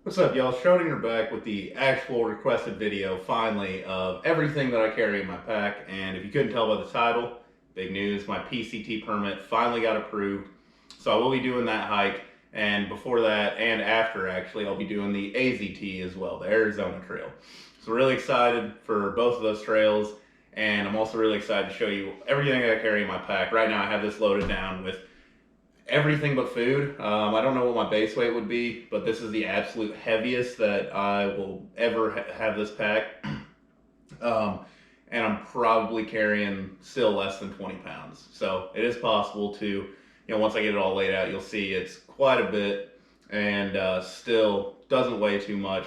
What's up, y'all? Schrodinger back with the actual requested video, finally, of everything that I carry in my pack. And if you couldn't tell by the title, big news, my PCT permit finally got approved. So I will be doing that hike. And before that, and after actually, I'll be doing the AZT as well, the Arizona Trail. So really excited for both of those trails. And I'm also really excited to show you everything that I carry in my pack. Right now I have this loaded down with everything but food. I don't know what my base weight would be, but this is the absolute heaviest that I will ever have this pack. Um, and I'm probably carrying still less than 20 pounds. So it is possible to, once I get it all laid out, you'll see it's quite a bit and still doesn't weigh too much.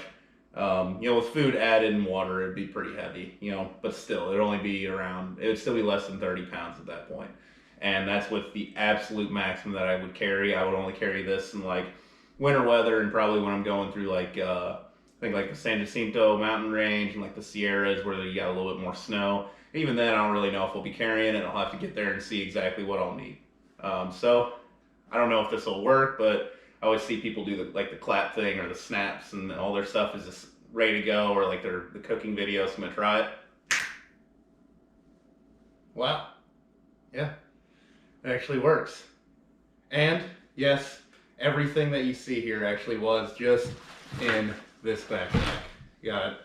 With food added and water, it'd be pretty heavy, but still, it would still be less than 30 pounds at that point. And that's with the absolute maximum that I would carry. I would only carry this in like winter weather and probably when I'm going through I think like the San Jacinto mountain range and like the Sierras where you got a little bit more snow. Even then, I don't really know if I'll be carrying it. I'll have to get there and see exactly what I'll need. So I don't know if this will work, but I always see people do the clap thing or the snaps and all their stuff is just ready to go or like the cooking videos. So I'm gonna try it. Wow. Yeah. It actually works. And yes, everything that you see here actually was just in this backpack. Got it.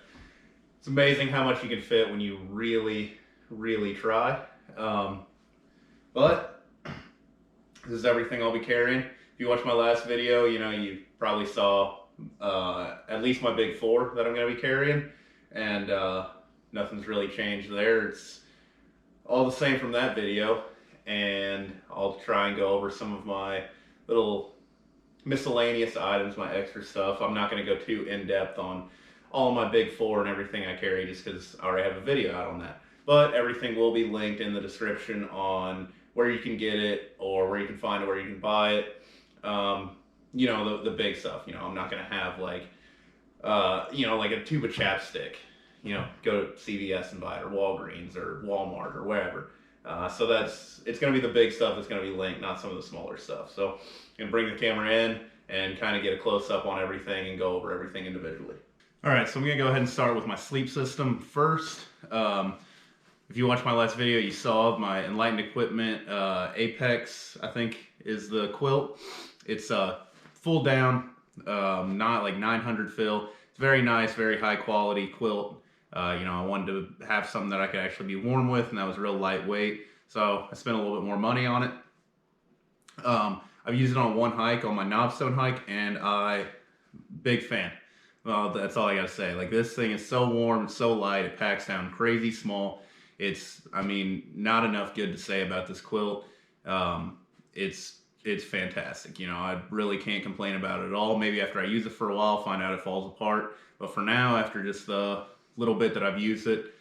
It's amazing how much you can fit when you really, really try. But this is everything I'll be carrying. If you watched my last video, you probably saw at least my big four that I'm going to be carrying. And nothing's really changed there. It's all the same from that video. And I'll try and go over some of my little miscellaneous items, my extra stuff. I'm not going to go too in-depth on all of my big four and everything I carry just because I already have a video out on that. But everything will be linked in the description on where you can get it or where you can find it, where you can buy it. The big stuff. I'm not going to have like a tube of chapstick. Go to CVS and buy it or Walgreens or Walmart or wherever. So it's going to be the big stuff that's going to be linked, not some of the smaller stuff. So I'm going to bring the camera in and kind of get a close up on everything and go over everything individually. All right, so I'm going to go ahead and start with my sleep system first. If you watched my last video, you saw my Enlightened Equipment Apex, I think is the quilt. It's full down, not like 900 fill. It's very nice, very high quality quilt. I wanted to have something that I could actually be warm with, and that was real lightweight. So I spent a little bit more money on it. I've used it on one hike, on my Knobstone hike, and big fan. Well, that's all I gotta say. Like, this thing is so warm, so light, it packs down crazy small. Not enough good to say about this quilt. It's fantastic. I really can't complain about it at all. Maybe after I use it for a while, I'll find out it falls apart. But for now, after just the little bit that I've used it,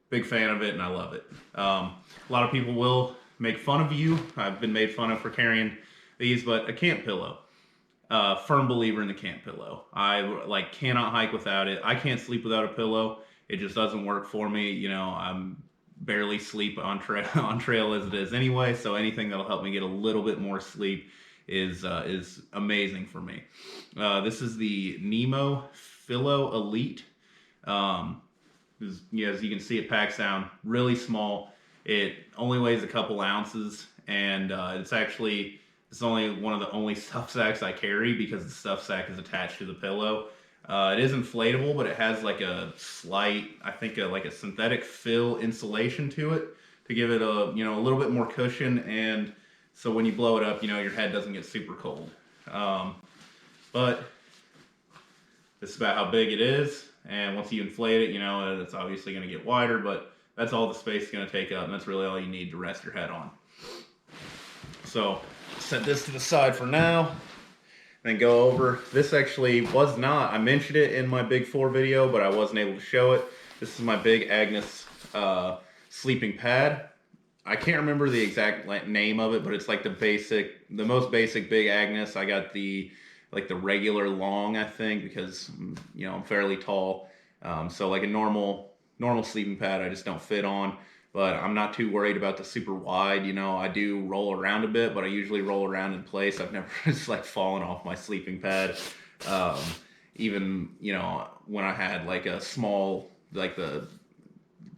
big fan of it, and I love it. A lot of people will make fun of you. I've been made fun of for carrying these, but a camp pillow. Firm believer in the camp pillow. I cannot hike without it. I can't sleep without a pillow. It just doesn't work for me. I'm barely sleep on trail as it is anyway. So anything that'll help me get a little bit more sleep is amazing for me. This is the Nemo Philo Elite. As you can see, it packs down really small. It only weighs a couple ounces, and it's only one of the only stuff sacks I carry because the stuff sack is attached to the pillow. It is inflatable, but it has like a slight, I think, like a synthetic fill insulation to it to give it a little bit more cushion, and so when you blow it up, your head doesn't get super cold. But this is about how big it is, and once you inflate it, it's obviously going to get wider, but that's all the space it's going to take up, and that's really all you need to rest your head on. So set this to the side for now. Then go over. This actually was not, I mentioned it in my Big Four video, but I wasn't able to show it. This is my Big Agnes sleeping pad. I can't remember the exact name of it, but it's like the most basic Big Agnes. I got the regular long, I think, because I'm fairly tall. So like a normal sleeping pad, I just don't fit on. But I'm not too worried about the super wide. I do roll around a bit, but I usually roll around in place. I've never just fallen off my sleeping pad. even, when I had like a small, like the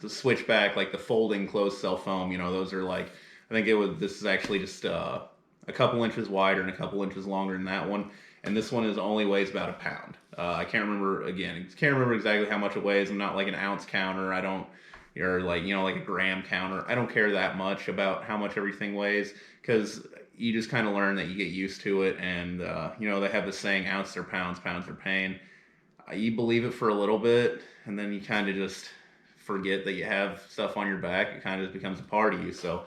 switchback, like the folding closed cell foam, those are like, I think this is actually just a couple inches wider and a couple inches longer than that one. And this one is only weighs about a pound. I can't remember exactly how much it weighs. I'm not like an ounce counter. I don't, or like, like a gram counter. I don't care that much about how much everything weighs, because you just kind of learn that you get used to it. And, they have this saying, ounce or pounds, pounds or pain. You believe it for a little bit, and then you kind of just forget that you have stuff on your back. It kind of just becomes a part of you. So,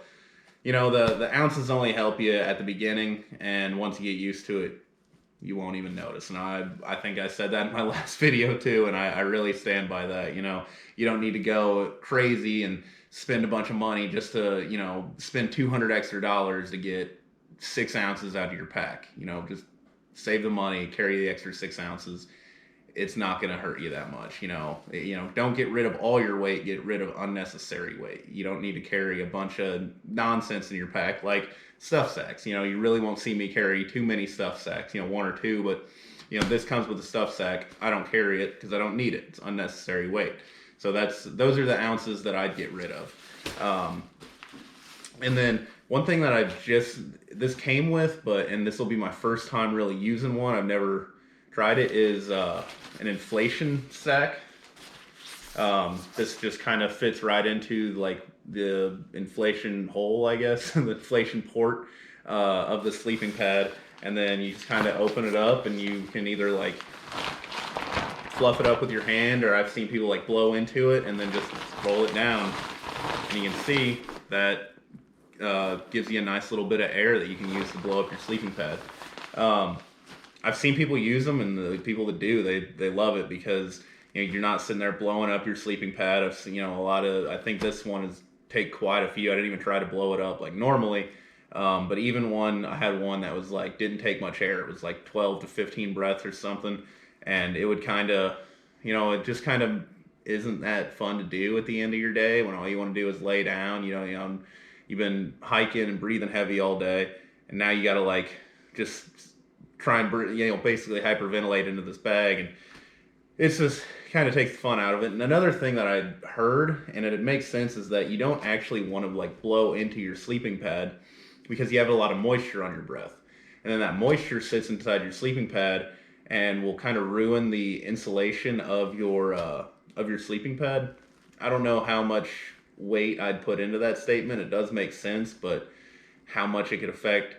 the ounces only help you at the beginning, and once you get used to it, you won't even notice. And I think I said that in my last video too, and I really stand by that. You don't need to go crazy and spend a bunch of money just to, spend $200 extra to get 6 ounces out of your pack. Just save the money, carry the extra 6 ounces. It's not going to hurt you that much. Don't get rid of all your weight, get rid of unnecessary weight. You don't need to carry a bunch of nonsense in your pack, like stuff sacks. You really won't see me carry too many stuff sacks, 1 or 2, but this comes with a stuff sack. I don't carry it because I don't need it. It's unnecessary weight. So those are the ounces that I'd get rid of. And then one thing that this came with, and this will be my first time really using one, I've never tried it, is an inflation sack. This just kind of fits right into like the inflation hole, I guess, the inflation port of the sleeping pad. And then you just kind of open it up, and you can either like fluff it up with your hand, or I've seen people like blow into it and then just roll it down. And you can see that gives you a nice little bit of air that you can use to blow up your sleeping pad. I've seen people use them, and the people that do, they love it, because you're not sitting there blowing up your sleeping pad. I've seen, a lot of, I think this one is take quite a few. I didn't even try to blow it up like normally. But even I had one that was like, didn't take much air. It was like 12 to 15 breaths or something. And it would kind of, it just kind of isn't that fun to do at the end of your day when all you want to do is lay down. You've been hiking and breathing heavy all day, and now you got to like just try and basically hyperventilate into this bag, and it's just kind of takes the fun out of it. And another thing that I heard, and it makes sense, is that you don't actually want to like blow into your sleeping pad, because you have a lot of moisture on your breath, and then that moisture sits inside your sleeping pad and will kind of ruin the insulation of your sleeping pad. I don't know how much weight I'd put into that statement. It does make sense, but how much it could affect.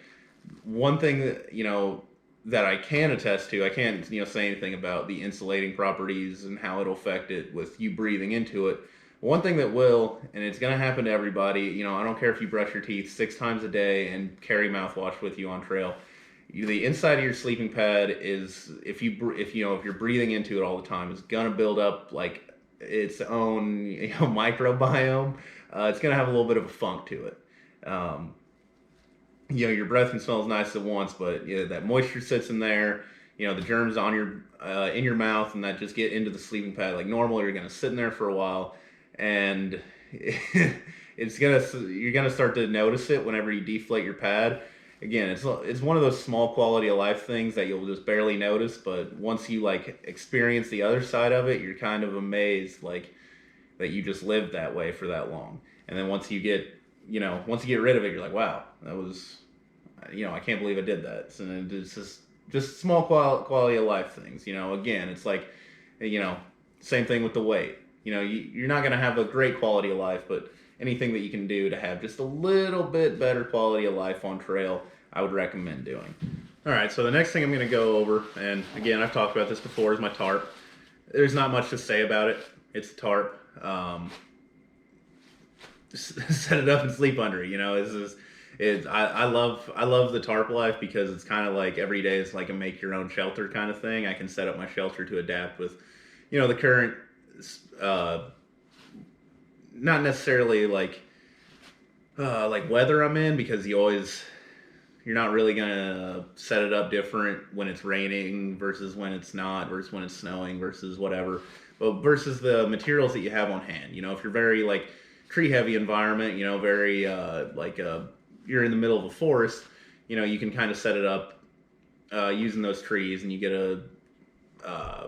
One thing that, that I can attest to, I can't, say anything about the insulating properties and how it'll affect it with you breathing into it. One thing that will, and it's going to happen to everybody, I don't care if you brush your teeth 6 times a day and carry mouthwash with you on trail. The inside of your sleeping pad is, if you're breathing into it all the time, it's going to build up like its own microbiome. It's going to have a little bit of a funk to it. Your breath can smell nice at once, but that moisture sits in there. The germs on in your mouth, and that just get into the sleeping pad. Like normal, you're going to sit in there for a while, and you're gonna start to notice it whenever you deflate your pad. Again, it's one of those small quality of life things that you'll just barely notice, but once you like experience the other side of it, you're kind of amazed like that you just lived that way for that long. And then once you get rid of it, you're like, wow, that was, I can't believe I did that. So it's just small quality of life things. Again, it's like, same thing with the weight. You're not going to have a great quality of life, but anything that you can do to have just a little bit better quality of life on trail, I would recommend doing. All right, so the next thing I'm going to go over, and again, I've talked about this before, is my tarp. There's not much to say about it. It's a tarp. Just set it up and sleep under it. I love the tarp life, because it's kind of like every day is like a make your own shelter kind of thing. I can set up my shelter to adapt with, the current, not necessarily like weather I'm in, because you're not really gonna set it up different when it's raining versus when it's not, versus when it's snowing, versus whatever. But versus the materials that you have on hand. If you're very like tree heavy environment, very you're in the middle of a forest, you can kind of set it up using those trees, and you get a I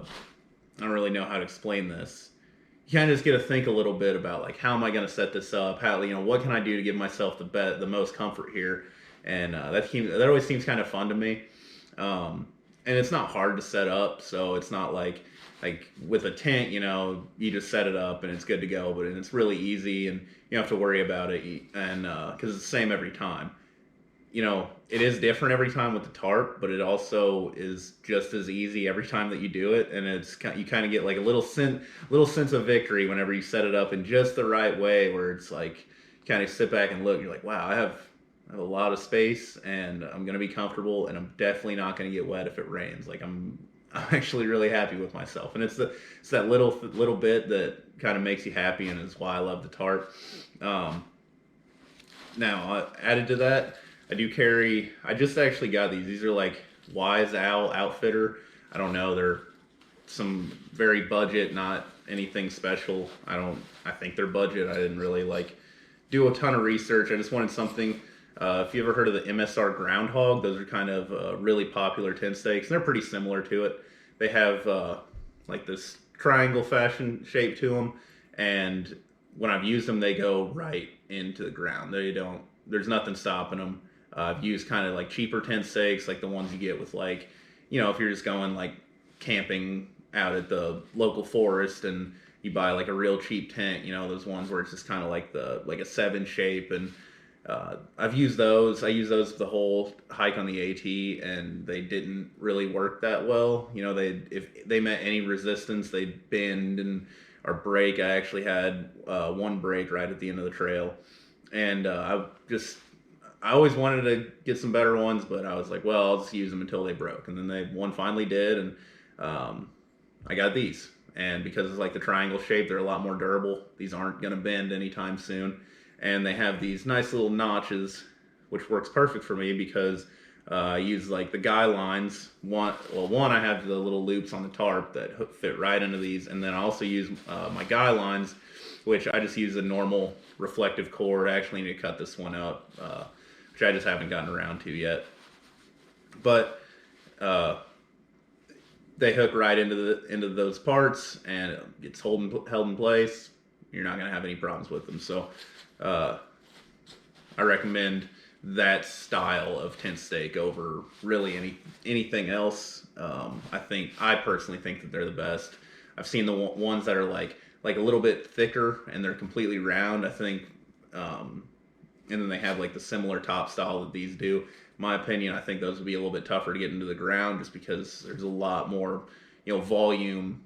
don't really know how to explain this. You kind of just get to think a little bit about like how am I going to set this up? How what can I do to give myself the most comfort here? And that always seems kind of fun to me. And it's not hard to set up, so it's not like with a tent, you just set it up and it's good to go. But it's really easy, and you don't have to worry about it, and because it's the same every time. It is different every time with the tarp, but it also is just as easy every time that you do it, and you kind of get like a little sense of victory whenever you set it up in just the right way, where it's like you kind of sit back and look, you're like, wow, I have a lot of space, and I'm gonna be comfortable, and I'm definitely not gonna get wet if it rains. Like I'm actually really happy with myself, and it's that little bit that kind of makes you happy, and is why I love the tarp. Now, added to that, I just actually got these. These are like Wise Owl Outfitter. I don't know. They're some very budget, not anything special. I think they're budget. I didn't really do a ton of research. I just wanted something. If you ever heard of the MSR Groundhog, those are kind of really popular tent stakes. They're pretty similar to it. They have like this triangle fashion shape to them, and when I've used them, they go right into the ground. There's nothing stopping them. I've used kind of like cheaper tent stakes, like the ones you get with if you're just going like camping out at the local forest and you buy like a real cheap tent, those ones where it's just kind of like a 7 shape. And I've used those. I used those for the whole hike on the AT, and they didn't really work that well. If they met any resistance, they'd bend or break. I actually had one break right at the end of the trail, and I always wanted to get some better ones, but I was like, well, I'll just use them until they broke. And then one finally did, and I got these. And because it's like the triangle shape, they're a lot more durable. These aren't going to bend anytime soon. And they have these nice little notches, which works perfect for me because I use like the guy lines. One, I have the little loops on the tarp that fit right into these. And then I also use my guy lines, which I just use a normal reflective cord. I actually need to cut this one up, which I just haven't gotten around to yet. But they hook right into those parts, and it gets held in place. You're not going to have any problems with them. So I recommend that style of tent stake over really anything else. I personally think that they're the best. I've seen the ones that are like a little bit thicker and they're completely round. I think, and then they have like the similar top style that these do. In my opinion, I think those would be a little bit tougher to get into the ground just because there's a lot more, volume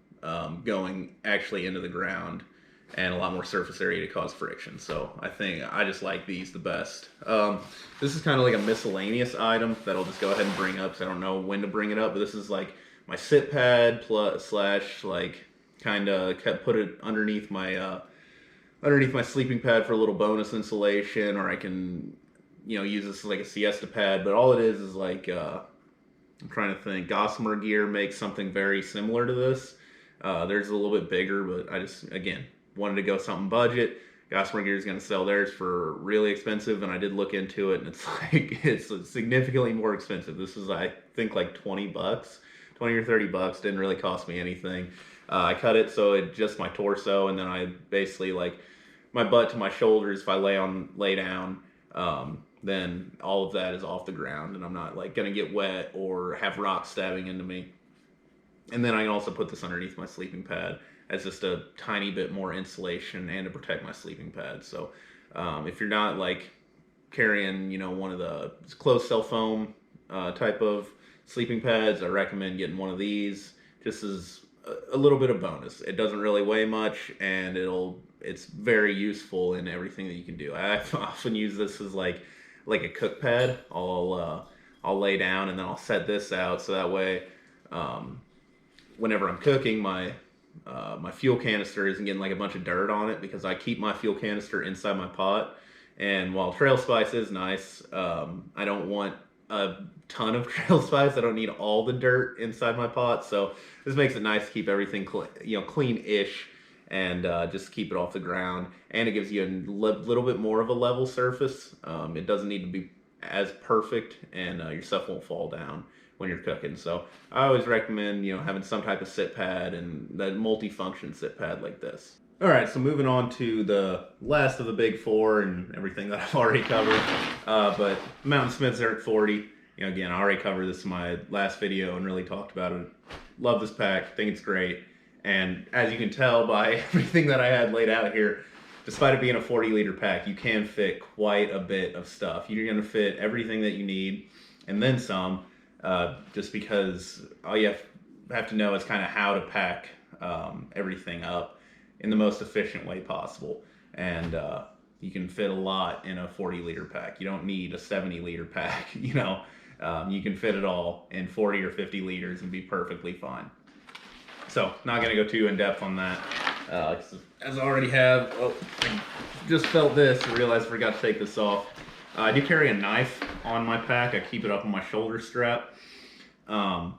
going actually into the ground, and a lot more surface area to cause friction. So I think I just like these the best. This is kind of like a miscellaneous item that I'll just go ahead and bring up because I don't know when to bring it up, but this is like my sit pad slash kind of put it underneath my sleeping pad for a little bonus insulation, or I can use this as like a siesta pad. But all it is like I'm trying to think. Gossamer Gear makes something very similar to this. Theirs is a little bit bigger, but I just again wanted to go something budget. Gossamer Gear is going to sell theirs for really expensive, and I did look into it, and it's significantly more expensive. This is I think like $20, $20 or $30. Didn't really cost me anything. I cut it so it just my torso, and then I basically like my butt to my shoulders. If I lay down, then all of that is off the ground, and I'm not gonna get wet or have rocks stabbing into me. And then I can also put this underneath my sleeping pad as just a tiny bit more insulation and to protect my sleeping pad. So if you're not carrying one of the closed cell foam type of sleeping pads, I recommend getting one of these. Just as a little bit of bonus. It doesn't really weigh much, and it's very useful in everything that you can do. I often use this as like a cook pad. I'll lay down and then I'll set this out so that way whenever I'm cooking, my fuel canister isn't getting a bunch of dirt on it, because I keep my fuel canister inside my pot. And while Trail Spice is nice, I don't want a ton of Trail Spice. I don't need all the dirt inside my pot. So this makes it nice to keep everything clean-ish, and just keep it off the ground. And it gives you a little bit more of a level surface. It doesn't need to be as perfect, and your stuff won't fall down when you're cooking. So I always recommend, having some type of sit pad and that multi-function sit pad like this. All right, so moving on to the last of the big four and everything that I've already covered. But Mountain Smith's Eric 40. Again, I already covered this in my last video and really talked about it. Love this pack, think it's great. And as you can tell by everything that I had laid out here, despite it being a 40-liter pack, you can fit quite a bit of stuff. You're going to fit everything that you need and then some, just because all you have to know is kind of how to pack everything up in the most efficient way possible. And you can fit a lot in a 40-liter pack. You don't need a 70-liter pack, you can fit it all in 40 or 50 liters and be perfectly fine. So, not going to go too in-depth on that. As I already have, I just felt this and realized I forgot to take this off. I do carry a knife on my pack. I keep it up on my shoulder strap. Don't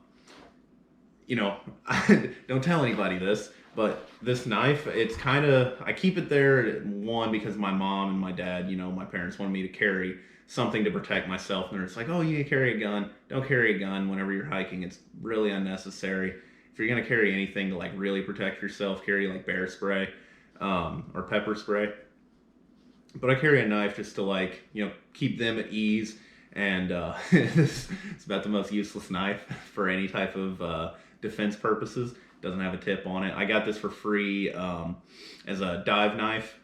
tell anybody this, but this knife, I keep it there, one, because my mom and my dad, my parents wanted me to carry something to protect myself. And it's like, oh, you can carry a gun. Don't carry a gun whenever you're hiking. It's really unnecessary. If you're going to carry anything to like really protect yourself, carry like bear spray or pepper spray. But I carry a knife just to keep them at ease. And it's about the most useless knife for any type of defense purposes. Doesn't have a tip on it. I got this for free as a dive knife,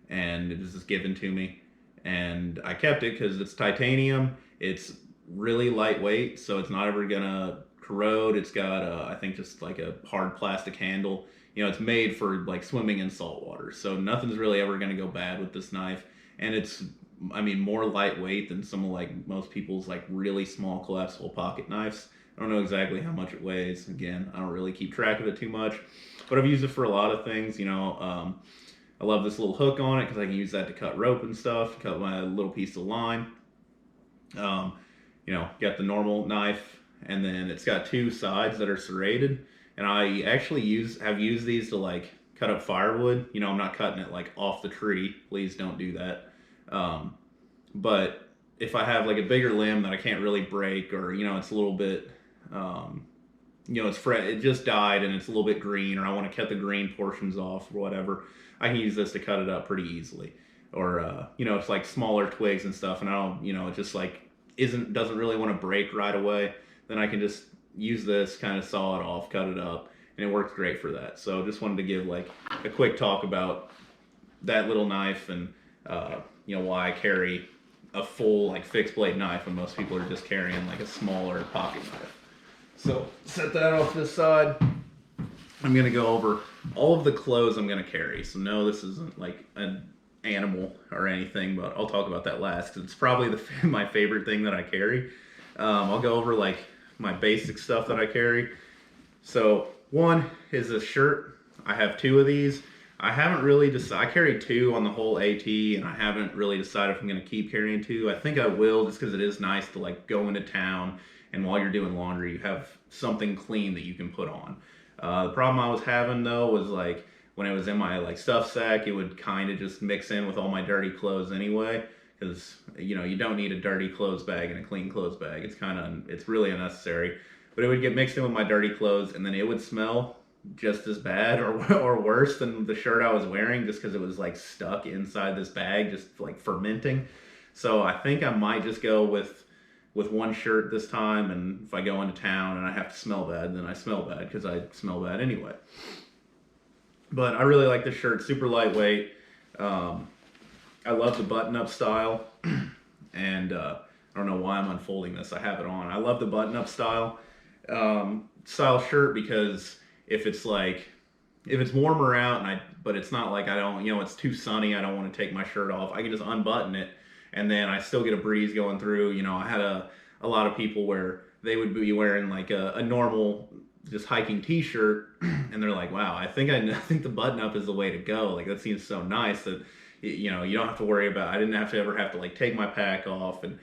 and it was just given to me. And I kept it because it's titanium. It's really lightweight, so it's not ever gonna corrode. It's got I think just like a hard plastic handle. It's made for like swimming in salt water, so nothing's really ever gonna go bad with this knife. And it's, more lightweight than some of like most people's like really small collapsible pocket knives. I don't know exactly how much it weighs. Again, I don't really keep track of it too much, but I've used it for a lot of things. I love this little hook on it because I can use that to cut rope and stuff, cut my little piece of line. Got the normal knife, and then it's got two sides that are serrated. And I actually have used these to like cut up firewood. I'm not cutting it like off the tree. Please don't do that. But if I have like a bigger limb that I can't really break, or it's a little bit, it just died and it's a little bit green, or I want to cut the green portions off or whatever, I can use this to cut it up pretty easily. Or it's like smaller twigs and stuff, and I don't, it just like doesn't really want to break right away. Then I can just use this, kind of saw it off, cut it up, and it works great for that. So just wanted to give like a quick talk about that little knife and why I carry a full like fixed blade knife when most people are just carrying like a smaller pocket knife. So set that off this side. I'm gonna go over all of the clothes I'm gonna carry. So no, this isn't like an animal or anything, but I'll talk about that last because it's probably my favorite thing that I carry. I'll go over like my basic stuff that I carry. So one is a shirt. I have two of these. I haven't really decided. I carry two on the whole AT, and I haven't really decided if I'm going to keep carrying two. I think I will, just because it is nice to like go into town, and while you're doing laundry, you have something clean that you can put on. The problem I was having though was like when it was in my like stuff sack, it would kind of just mix in with all my dirty clothes anyway. Because you don't need a dirty clothes bag and a clean clothes bag. It's really unnecessary. But it would get mixed in with my dirty clothes, and then it would smell just as bad or worse than the shirt I was wearing, just because it was like stuck inside this bag, just like fermenting. So I think I might just go with one shirt this time, and if I go into town and I have to smell bad, then I smell bad, because I smell bad anyway. But I really like this shirt, super lightweight. I love the button-up style, and I don't know why I'm unfolding this. I have it on. I love the button-up style shirt, because if it's warmer out but it's not like it's too sunny, I don't want to take my shirt off, I can just unbutton it, and then I still get a breeze going through. I had a lot of people where they would be wearing like a normal just hiking t-shirt, and they're like, wow, I think the button-up is the way to go. Like, that seems so nice that you don't have to worry about. I didn't ever have to like take my pack off and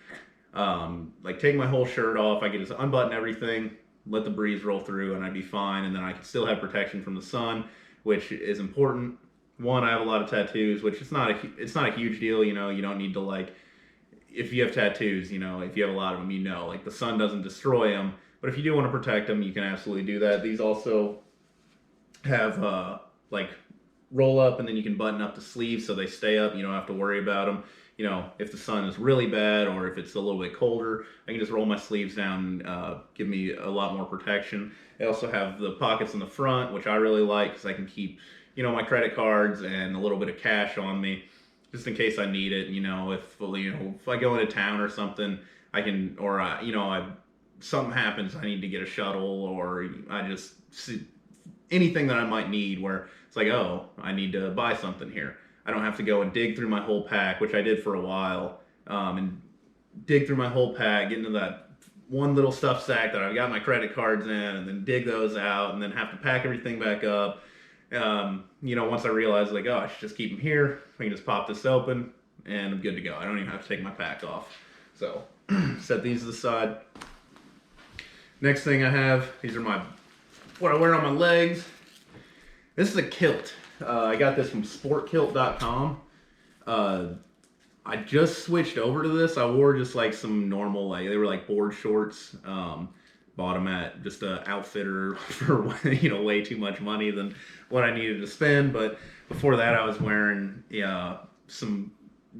like take my whole shirt off. I could just unbutton everything, let the breeze roll through, and I'd be fine. And then I could still have protection from the sun, which is important. One, I have a lot of tattoos, which it's not a huge deal. You don't need to like, if you have tattoos, if you have a lot of them, like the sun doesn't destroy them, But if you do want to protect them, you can absolutely do that. These also have like roll up, and then you can button up the sleeves so they stay up. You don't have to worry about them. You know, if the sun is really bad or if it's a little bit colder, I can just roll my sleeves down and give me a lot more protection. They also have the pockets in the front, which I really like because I can keep, you know, my credit cards and a little bit of cash on me just in case I need it. You know, if I go into town or something, I can, or you know, something happens, I need to get a shuttle, or I just anything that I might need where it's like, oh, I need to buy something here. I don't have to go and dig through my whole pack, which I did for a while, and dig through my whole pack, get into that one little stuff sack that I've got my credit cards in, and then dig those out, and then have to pack everything back up. You know, once I realized, like, oh, I should just keep them here, I can just pop this open, and I'm good to go. I don't even have to take my pack off. So, set these to the side. Next thing I have, these are what I wear on my legs. This is a kilt. I got this from sportkilt.com. I just switched over to this. I wore just like some normal, like they were like board shorts. Bought them at just an outfitter for, you know, way too much money than what I needed to spend. But before that, I was wearing some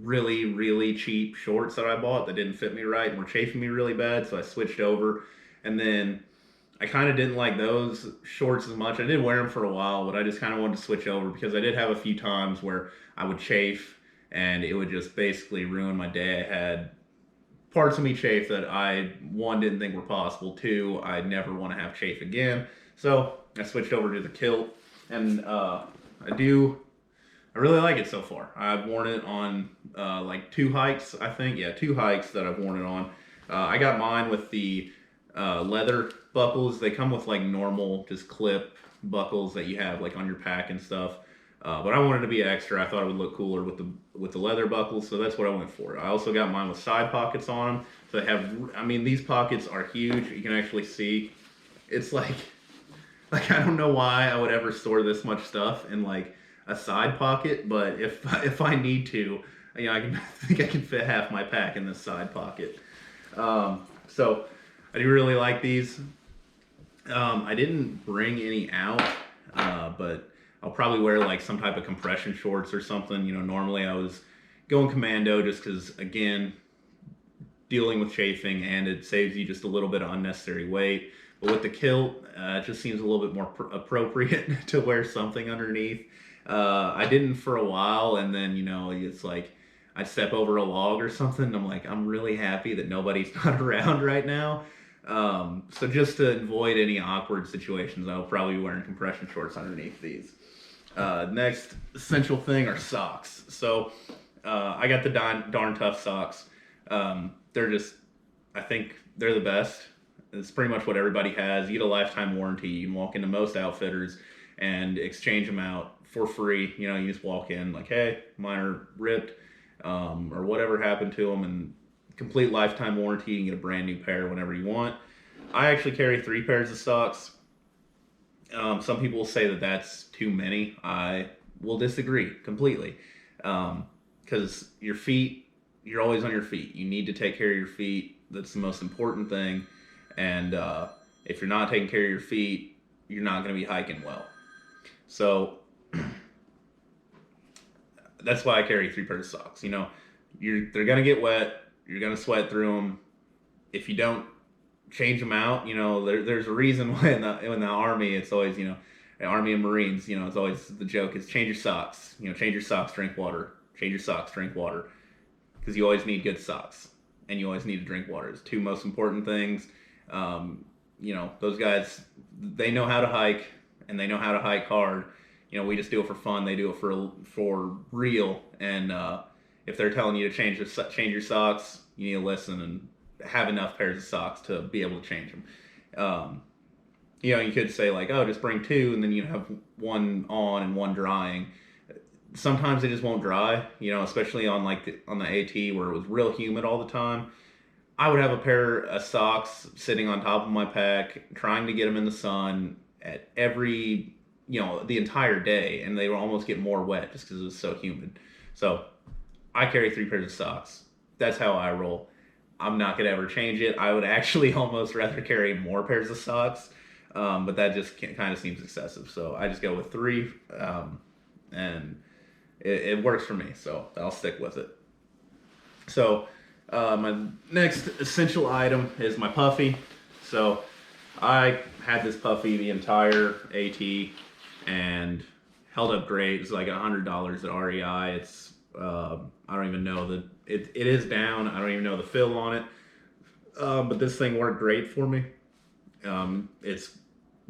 really, really cheap shorts that I bought that didn't fit me right and were chafing me really bad. So I switched over, and then I kind of didn't like those shorts as much. I did wear them for a while, but I just kind of wanted to switch over because I did have a few times where I would chafe and it would just basically ruin my day. I had parts of me chafe that I, one, didn't think were possible. Two, I never want to have chafe again. So I switched over to the kilt, and I really like it so far. I've worn it on like 2 hikes, I think. Yeah, 2 hikes that I've worn it on. I got mine with the leather buckles. They come with like normal just clip buckles that you have like on your pack and stuff, but I wanted to be extra. I thought it would look cooler with the leather buckles, so that's what I went for. I also got mine with side pockets on them, so they have, I mean, these pockets are huge. You can actually see it's like I don't know why I would ever store this much stuff in like a side pocket, but if I need to, you know, I think I can fit half my pack in this side pocket. So I do really like these. I didn't bring any out, but I'll probably wear like some type of compression shorts or something. You know, normally I was going commando just because, again, dealing with chafing, and it saves you just a little bit of unnecessary weight. But with the kilt, it just seems a little bit more appropriate to wear something underneath. I didn't for a while, and then, you know, it's like I step over a log or something, and I'm like, I'm really happy that nobody's not around right now. So just to avoid any awkward situations, I'll probably be wearing compression shorts underneath these. Next essential thing are socks. So I got the darn tough socks. They're just, I think they're the best. It's pretty much what everybody has. You get a lifetime warranty. You can walk into most outfitters and exchange them out for free. You know, you just walk in like, hey, mine are ripped, or whatever happened to them, and complete lifetime warranty. You can get a brand new pair whenever you want. I actually carry 3 pairs of socks. Some people will say that that's too many. I will disagree completely, because your feet, you're always on your feet. You need to take care of your feet. That's the most important thing. And if you're not taking care of your feet, you're not going to be hiking well. So that's why I carry 3 pairs of socks. You know, they're going to get wet. You're going to sweat through them. If you don't change them out, you know, there's a reason why in the Army, it's always, you know, the Army and Marines, you know, it's always the joke is change your socks. You know, change your socks, drink water. Change your socks, drink water. Because you always need good socks. And you always need to drink water. It's 2 most important things. You know, those guys, they know how to hike, and they know how to hike hard. You know, we just do it for fun. They do it for real. And if they're telling you to change your socks, you need to listen and have enough pairs of socks to be able to change them. You know, you could say like, oh, just bring 2, and then you have one on and one drying. Sometimes they just won't dry. You know, especially on the AT where it was real humid all the time. I would have a pair of socks sitting on top of my pack, trying to get them in the sun at every, you know, the entire day, and they would almost get more wet just because it was so humid. So I carry 3 pairs of socks. That's how I roll. I'm not gonna ever change it. I would actually almost rather carry more pairs of socks, but that just kind of seems excessive. So I just go with three, and it works for me. So I'll stick with it. So my next essential item is my Puffy. So I had this Puffy the entire AT and held up great. It's like $100 at REI. It's I don't even know that it is down. I don't even know the fill on it. But this thing worked great for me. It's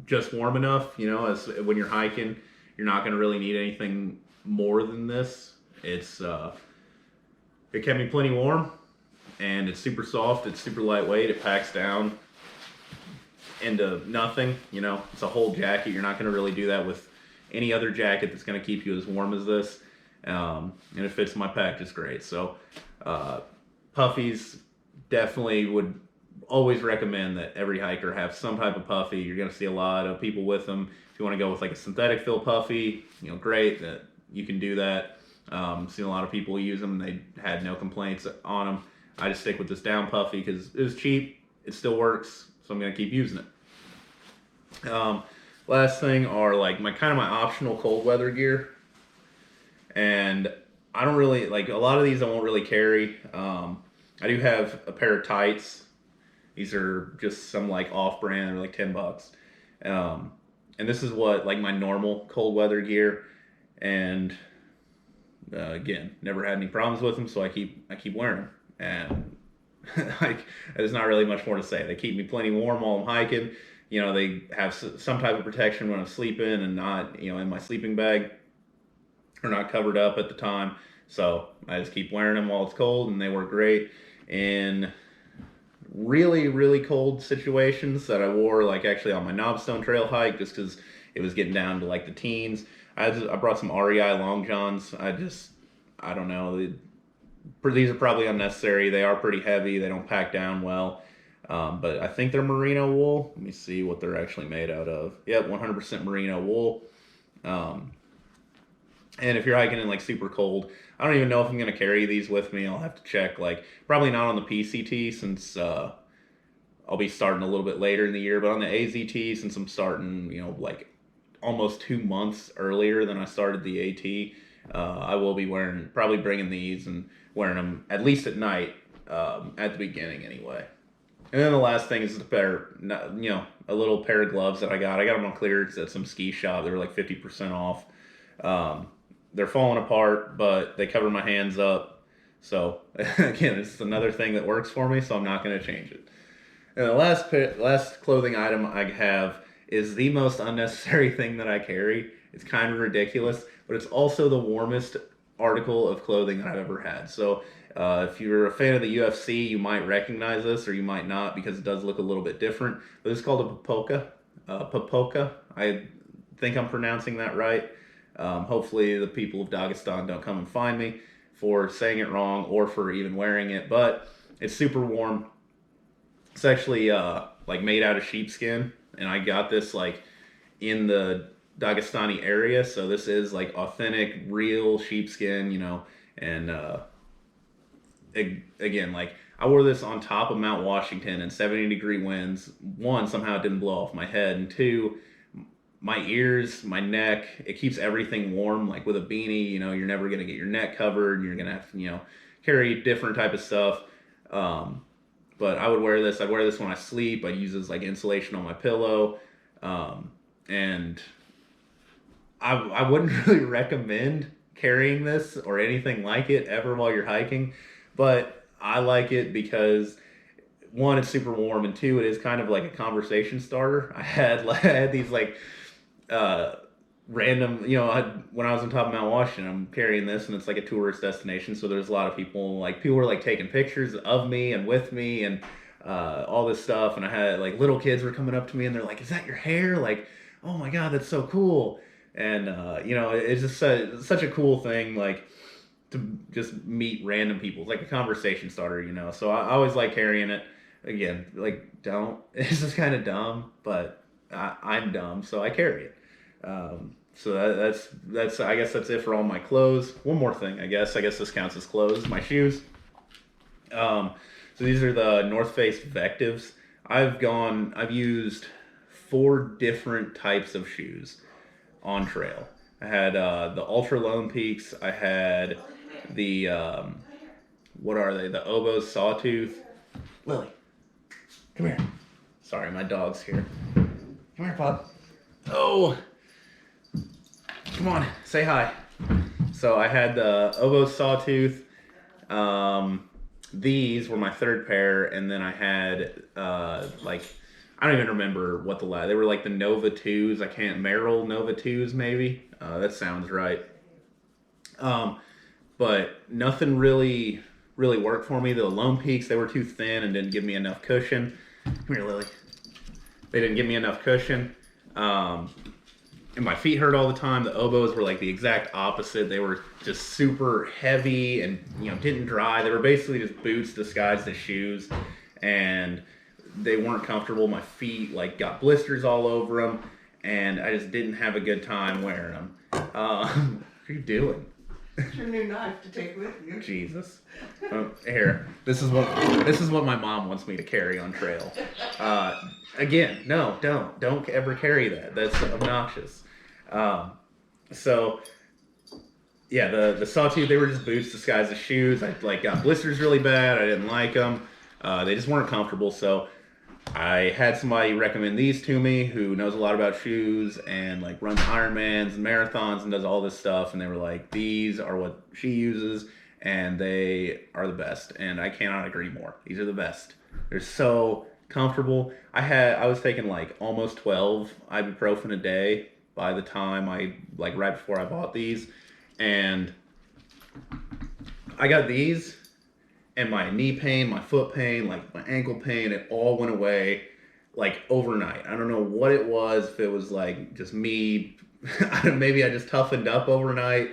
just warm enough, you know, as when you're hiking, you're not going to really need anything more than this. It kept me plenty warm, and it's super soft. It's super lightweight. It packs down into nothing. You know, it's a whole jacket. You're not going to really do that with any other jacket that's going to keep you as warm as this. And it fits my pack just great. So Puffies, definitely would always recommend that every hiker have some type of Puffy. You're going to see a lot of people with them. If you want to go with like a synthetic fill Puffy, you know, great, that you can do that. Seen a lot of people use them. They had no complaints on them. I just stick with this down Puffy because it was cheap. It still works, so I'm going to keep using it. Last thing are like my optional cold weather gear. And I don't really, like, a lot of these I won't really carry. I do have a pair of tights. These are just some like off-brand, they're like $10. And this is what like my normal cold weather gear. And again, never had any problems with them, so I keep wearing them. And like, there's not really much more to say. They keep me plenty warm while I'm hiking. You know, they have some type of protection when I'm sleeping and not, you know, in my sleeping bag, or not covered up at the time. So I just keep wearing them while it's cold, and they work great in really, really cold situations that I wore, like actually on my Knobstone Trail hike, just because it was getting down to like the teens. I brought some REI long johns. I don't know. These are probably unnecessary. They are pretty heavy. They don't pack down well. But I think they're merino wool. Let me see what they're actually made out of. Yep, 100% merino wool. And if you're hiking in like super cold, I don't even know if I'm going to carry these with me. I'll have to check. Like, probably not on the PCT since I'll be starting a little bit later in the year. But on the AZT, since I'm starting, you know, like almost 2 months earlier than I started the AT, I will be probably bringing these and wearing them at least at night, at the beginning anyway. And then the last thing is a little pair of gloves that I got. I got them on clearance at some ski shop. They were like 50% off. They're falling apart, but they cover my hands up. So again, it's another thing that works for me, so I'm not going to change it. And the last clothing item I have is the most unnecessary thing that I carry. It's kind of ridiculous, but it's also the warmest article of clothing that I've ever had. So if you're a fan of the UFC, you might recognize this, or you might not, because it does look a little bit different. But it's called a papoka. Papoka. I think I'm pronouncing that right. Hopefully the people of Dagestan don't come and find me for saying it wrong or for even wearing it, but it's super warm. It's actually like made out of sheepskin, and I got this like in the Dagestani area, so this is like authentic, real sheepskin, you know. And again, like, I wore this on top of Mount Washington in 70-degree winds. One, somehow it didn't blow off my head, and two, my ears, my neck, it keeps everything warm. Like with a beanie, you know, you're never going to get your neck covered. You're going to have to, you know, carry different type of stuff. But I would wear this. I wear this when I sleep. I use this like insulation on my pillow. And I wouldn't really recommend carrying this or anything like it ever while you're hiking. But I like it because, one, it's super warm, and two, it is kind of like a conversation starter. I had these like random, you know, when I was on top of Mount Washington, I'm carrying this, and it's like a tourist destination, so there's a lot of people were like taking pictures of me and with me and all this stuff. And I had like little kids were coming up to me, and they're like, "Is that your hair? Like, oh my god, that's so cool!" And you know, it's just such a cool thing, like, to just meet random people. It's like a conversation starter, you know. So I always like carrying it. Again, like, it's just kind of dumb, but I'm dumb, so I carry it. So that's I guess that's it for all my clothes. One more thing, I guess this counts as clothes. My shoes. So these are the North Face Vectives. I've used 4 different types of shoes on trail. I had the Ultra Lone Peaks. I had the what are they? The Oboz Sawtooth. Lily, come here. Sorry, my dog's here. Come here, pup. Oh, come on, say hi. So I had the Oboz Sawtooth. These were my 3rd pair, and then I had like I don't even remember what they were like the Nova 2s. I can't Merrill Nova 2s maybe. That sounds right. But nothing really worked for me. The Lone Peaks, they were too thin and didn't give me enough cushion. Come here, Lily. They didn't give me enough cushion. And my feet hurt all the time. The Oboz were like the exact opposite. They were just super heavy and didn't dry. They were basically just boots disguised as shoes, and they weren't comfortable. My feet like got blisters all over them, and I just didn't have a good time wearing them. What are you doing? It's your new knife to take with you. Jesus. Here, this is what my mom wants me to carry on trail. Again, no, don't ever carry that. That's obnoxious. So yeah, the Sawtooth, they were just boots disguised as shoes. I like got blisters really bad. I didn't like them. They just weren't comfortable. So I had somebody recommend these to me who knows a lot about shoes and like runs Ironmans and marathons and does all this stuff. And they were like, these are what she uses and they are the best. And I cannot agree more. These are the best. They're so comfortable. I was taking like almost 12 ibuprofen a day by the time right before I bought these. And I got these, and my knee pain, my foot pain, like my ankle pain, it all went away like overnight. I don't know what it was, if it was like just me, maybe I just toughened up overnight,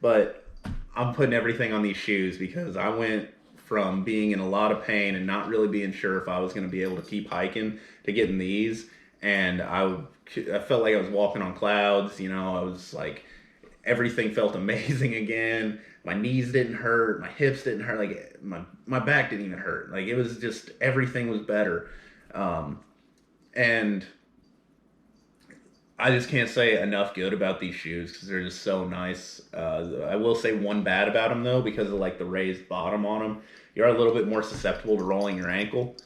but I'm putting everything on these shoes because I went from being in a lot of pain and not really being sure if I was going to be able to keep hiking to getting these. And I felt like I was walking on clouds, I was like, everything felt amazing again. My knees didn't hurt, my hips didn't hurt, like my back didn't even hurt. Like it was just, everything was better. And I just can't say enough good about these shoes because they're just so nice. I will say one bad about them though, because of like the raised bottom on them, you're a little bit more susceptible to rolling your ankle.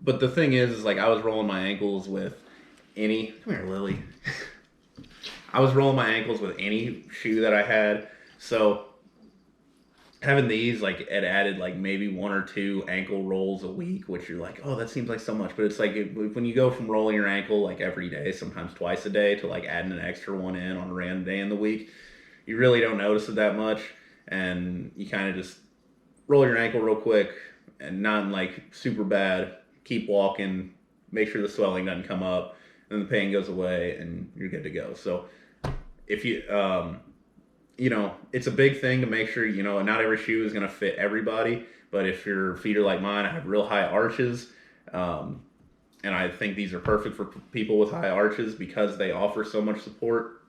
But the thing is like I was rolling my ankles with come here, Lily. I was rolling my ankles with any shoe that I had. So having these, like, it added like maybe 1 or 2 ankle rolls a week, which you're like, oh, that seems like so much. But it's like when you go from rolling your ankle like every day, sometimes twice a day, to like adding an extra one in on a random day in the week, you really don't notice it that much. And you kind of just roll your ankle real quick and not like super bad. Keep walking, make sure the swelling doesn't come up, then the pain goes away and you're good to go. So if you, it's a big thing to make sure, not every shoe is going to fit everybody, but if your feet are like mine, I have real high arches. And I think these are perfect for people with high arches because they offer so much support,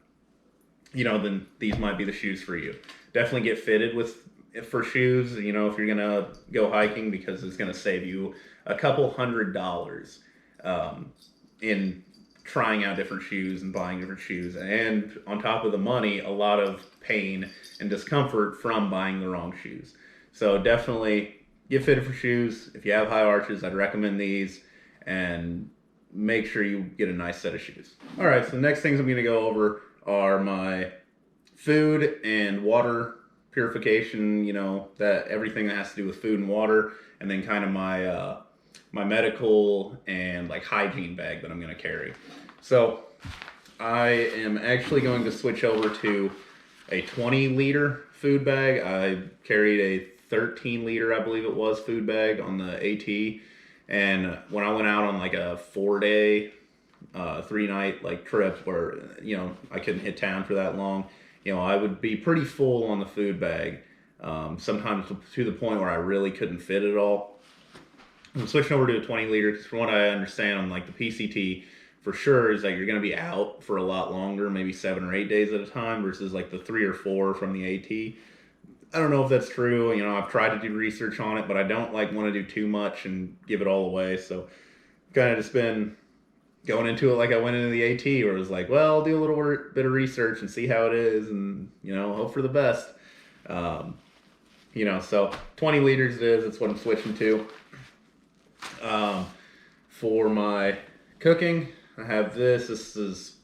then these might be the shoes for you. Definitely get fitted for shoes, if you're going to go hiking, because it's going to save you a couple $100 in trying out different shoes and buying different shoes. And on top of the money, a lot of pain and discomfort from buying the wrong shoes. So definitely get fitted for shoes. If you have high arches, I'd recommend these, and make sure you get a nice set of shoes. All right, so the next things I'm going to go over are my food and water purification, that everything that has to do with food and water, and then kind of my my medical and like hygiene bag that I'm going to carry. So I am actually going to switch over to a 20-liter food bag. I carried a 13-liter, I believe it was, food bag on the AT. And when I went out on like a 4-day, 3-night like trip where, I couldn't hit town for that long, I would be pretty full on the food bag. Sometimes to the point where I really couldn't fit it all. I'm switching over to a 20-liter because from what I understand on like the PCT, for sure is that you're going to be out for a lot longer, maybe 7 or 8 days at a time, versus like the 3 or 4 from the AT. I don't know if that's true. You know, I've tried to do research on it, but I don't like want to do too much and give it all away. So kind of just been going into it like I went into the AT, where it was like, well, I'll do a little bit of research and see how it is, and hope for the best. Um, so 20 liters it is. That's what I'm switching to. Um, for my cooking, I have this. This is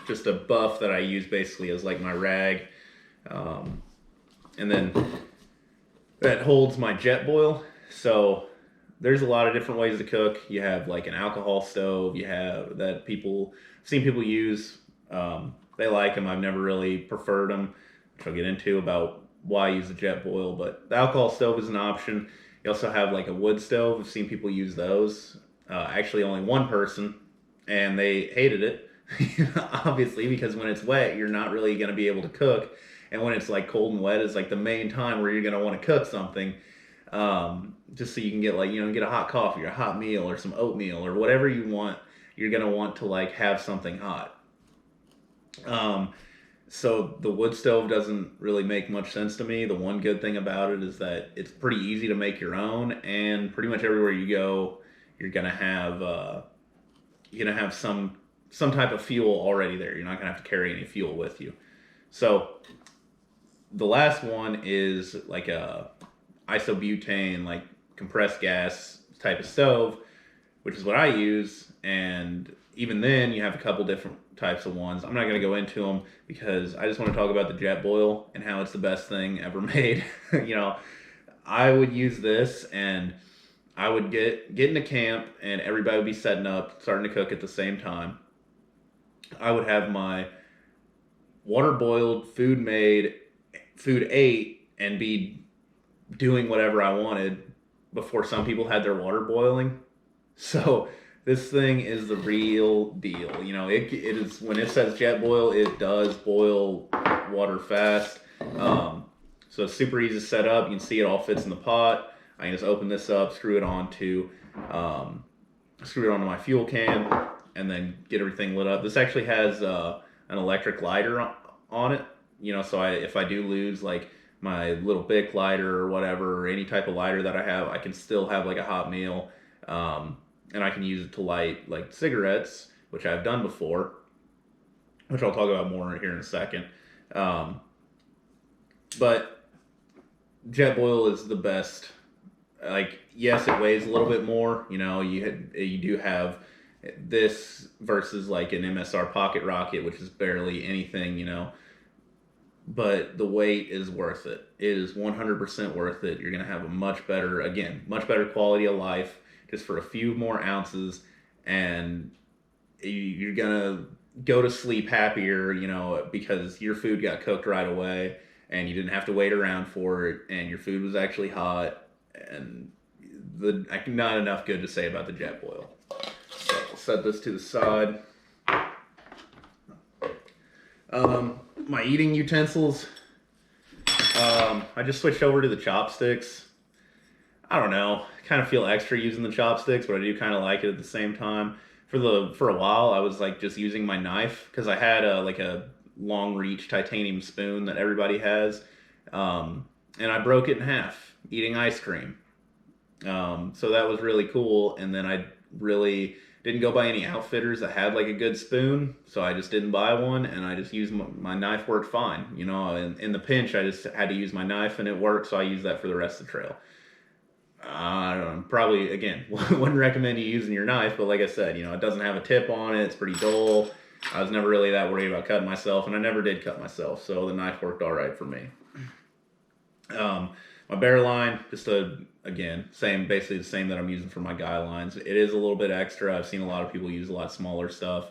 just a buff that I use basically as like my rag. And then that holds my jet boil. So there's a lot of different ways to cook. You have like an alcohol stove. You have that I've seen people use. They like them. I've never really preferred them, which I'll get into about why I use the jet boil. But the alcohol stove is an option. You also have like a wood stove. I've seen people use those. Actually, only one person, and they hated it. Obviously, because when it's wet, you're not really going to be able to cook, and when it's like cold and wet is like the main time where you're going to want to cook something. Just so you can get like get a hot coffee or a hot meal or some oatmeal or whatever you want. You're going to want to like have something hot. So the wood stove doesn't really make much sense to me. The one good thing about it is that it's pretty easy to make your own, and pretty much everywhere you go, you're gonna have some type of fuel already there. You're not gonna have to carry any fuel with you. So the last one is like a isobutane, like compressed gas type of stove, which is what I use. And even then, you have a couple different types of ones. I'm not going to go into them because I just want to talk about the jet boil and how it's the best thing ever made. I would use this, and I would get into camp, and everybody would be setting up, starting to cook at the same time. I would have my water boiled, food made, food ate, and be doing whatever I wanted before some people had their water boiling. So this thing is the real deal. It is, when it says jet boil, it does boil water fast. So it's super easy to set up. You can see it all fits in the pot. I can just open this up, screw it onto my fuel can, and then get everything lit up. This actually has an electric lighter on it. So if I do lose like my little Bic lighter or whatever, or any type of lighter that I have, I can still have like a hot meal. And I can use it to light like cigarettes, which I've done before, which I'll talk about more here in a second. But JetBoil is the best. Like, yes, it weighs a little bit more. You do have this versus like an MSR Pocket Rocket, which is barely anything. But the weight is worth it. It is 100% worth it. You're gonna have a much better quality of life just for a few more ounces, and you're gonna go to sleep happier, because your food got cooked right away and you didn't have to wait around for it, and your food was actually hot. And not enough good to say about the jet boil. So I'll set this to the side. My eating utensils, I just switched over to the chopsticks. I don't know, kind of feel extra using the chopsticks, but I do kind of like it at the same time. For a while, I was like just using my knife because I had a long reach titanium spoon that everybody has, and I broke it in half eating ice cream. So that was really cool. And then I really didn't go buy any outfitters that had like a good spoon, so I just didn't buy one, and I just used my knife. Worked fine. In the pinch, I just had to use my knife, and it worked, so I used that for the rest of the trail. I don't know, probably, again, wouldn't recommend you using your knife, but like I said, it doesn't have a tip on it. It's pretty dull. I was never really that worried about cutting myself, and I never did cut myself, so the knife worked all right for me. My bear line, basically the same that I'm using for my guy lines. It is a little bit extra. I've seen a lot of people use a lot smaller stuff,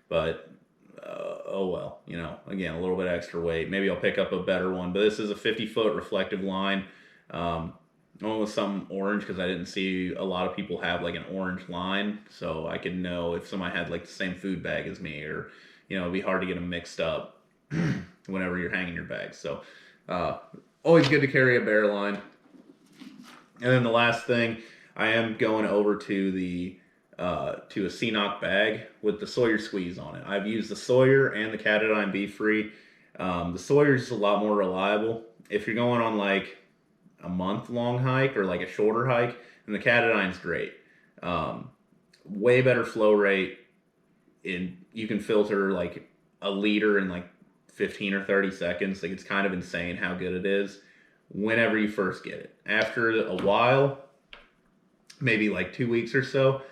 but oh well, again, a little bit extra weight. Maybe I'll pick up a better one, but this is a 50-foot reflective line. I went with some orange because I didn't see a lot of people have like an orange line, so I could know if somebody had like the same food bag as me, or it'd be hard to get them mixed up whenever you're hanging your bags. So always good to carry a bear line. And then the last thing, I am going over to a CNOC bag with the Sawyer squeeze on it. I've used the Sawyer and the Catadine Be Free. The Sawyer's a lot more reliable. If you're going on like a month long hike or like a shorter hike, then the Catadine's great. Um, Way better flow rate. You can filter like a liter in like 15 or 30 seconds. Like it's kind of insane how good it is whenever you first get it. After a while, maybe like 2 weeks or so,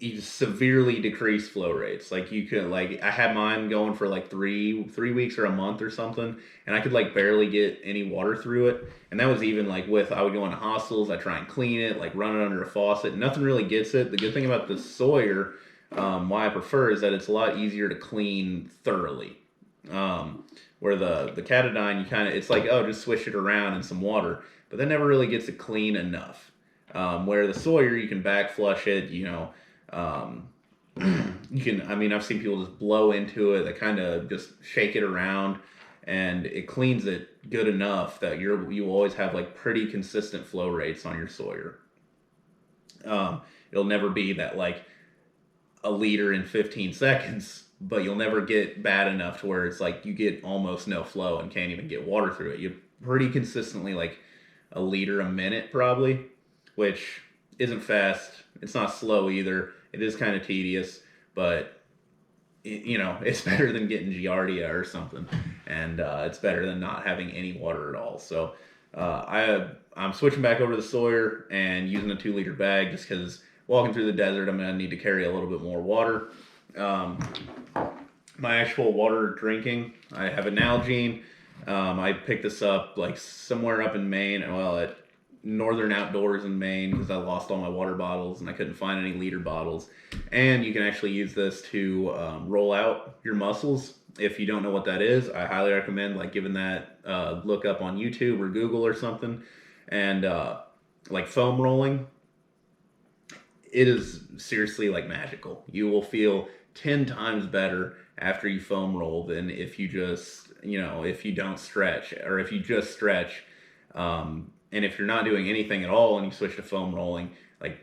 you severely decrease flow rates. Like you could like I had mine going for like three weeks or a month or something, and I could like barely get any water through it. And that was even like with I would go into hostels, I try and clean it, like run it under a faucet. Nothing really gets it. The good thing about the Sawyer, why I prefer is that it's a lot easier to clean thoroughly. Where the Catadine, you kind of it's like oh just swish it around in some water, but that never really gets it clean enough. Where the Sawyer, you can back flush it, um, you can, I mean, I've seen people just blow into it. They kind of just shake it around, and it cleans it good enough that you always have like pretty consistent flow rates on your Sawyer. It'll never be that like a liter in 15 seconds, but you'll never get bad enough to where it's like you get almost no flow and can't even get water through it. You pretty consistently like a liter a minute probably, which isn't fast. It's not slow either. It is kind of tedious, but it's better than getting Giardia or something, and it's better than not having any water at all. So I'm switching back over to the Sawyer and using a 2 liter bag just because walking through the desert, I'm gonna need to carry a little bit more water. Um, my actual water drinking, I have a Nalgene. I picked this up like somewhere up in Maine. Well, at Northern Outdoors in Maine because I lost all my water bottles and I couldn't find any liter bottles. And you can actually use this to roll out your muscles. If you don't know what that is, I highly recommend like giving that look up on YouTube or Google or something. And like foam rolling, it is seriously like magical. You will feel 10 times better after you foam roll than if you just, if you don't stretch or if you just stretch. And if you're not doing anything at all and you switch to foam rolling, like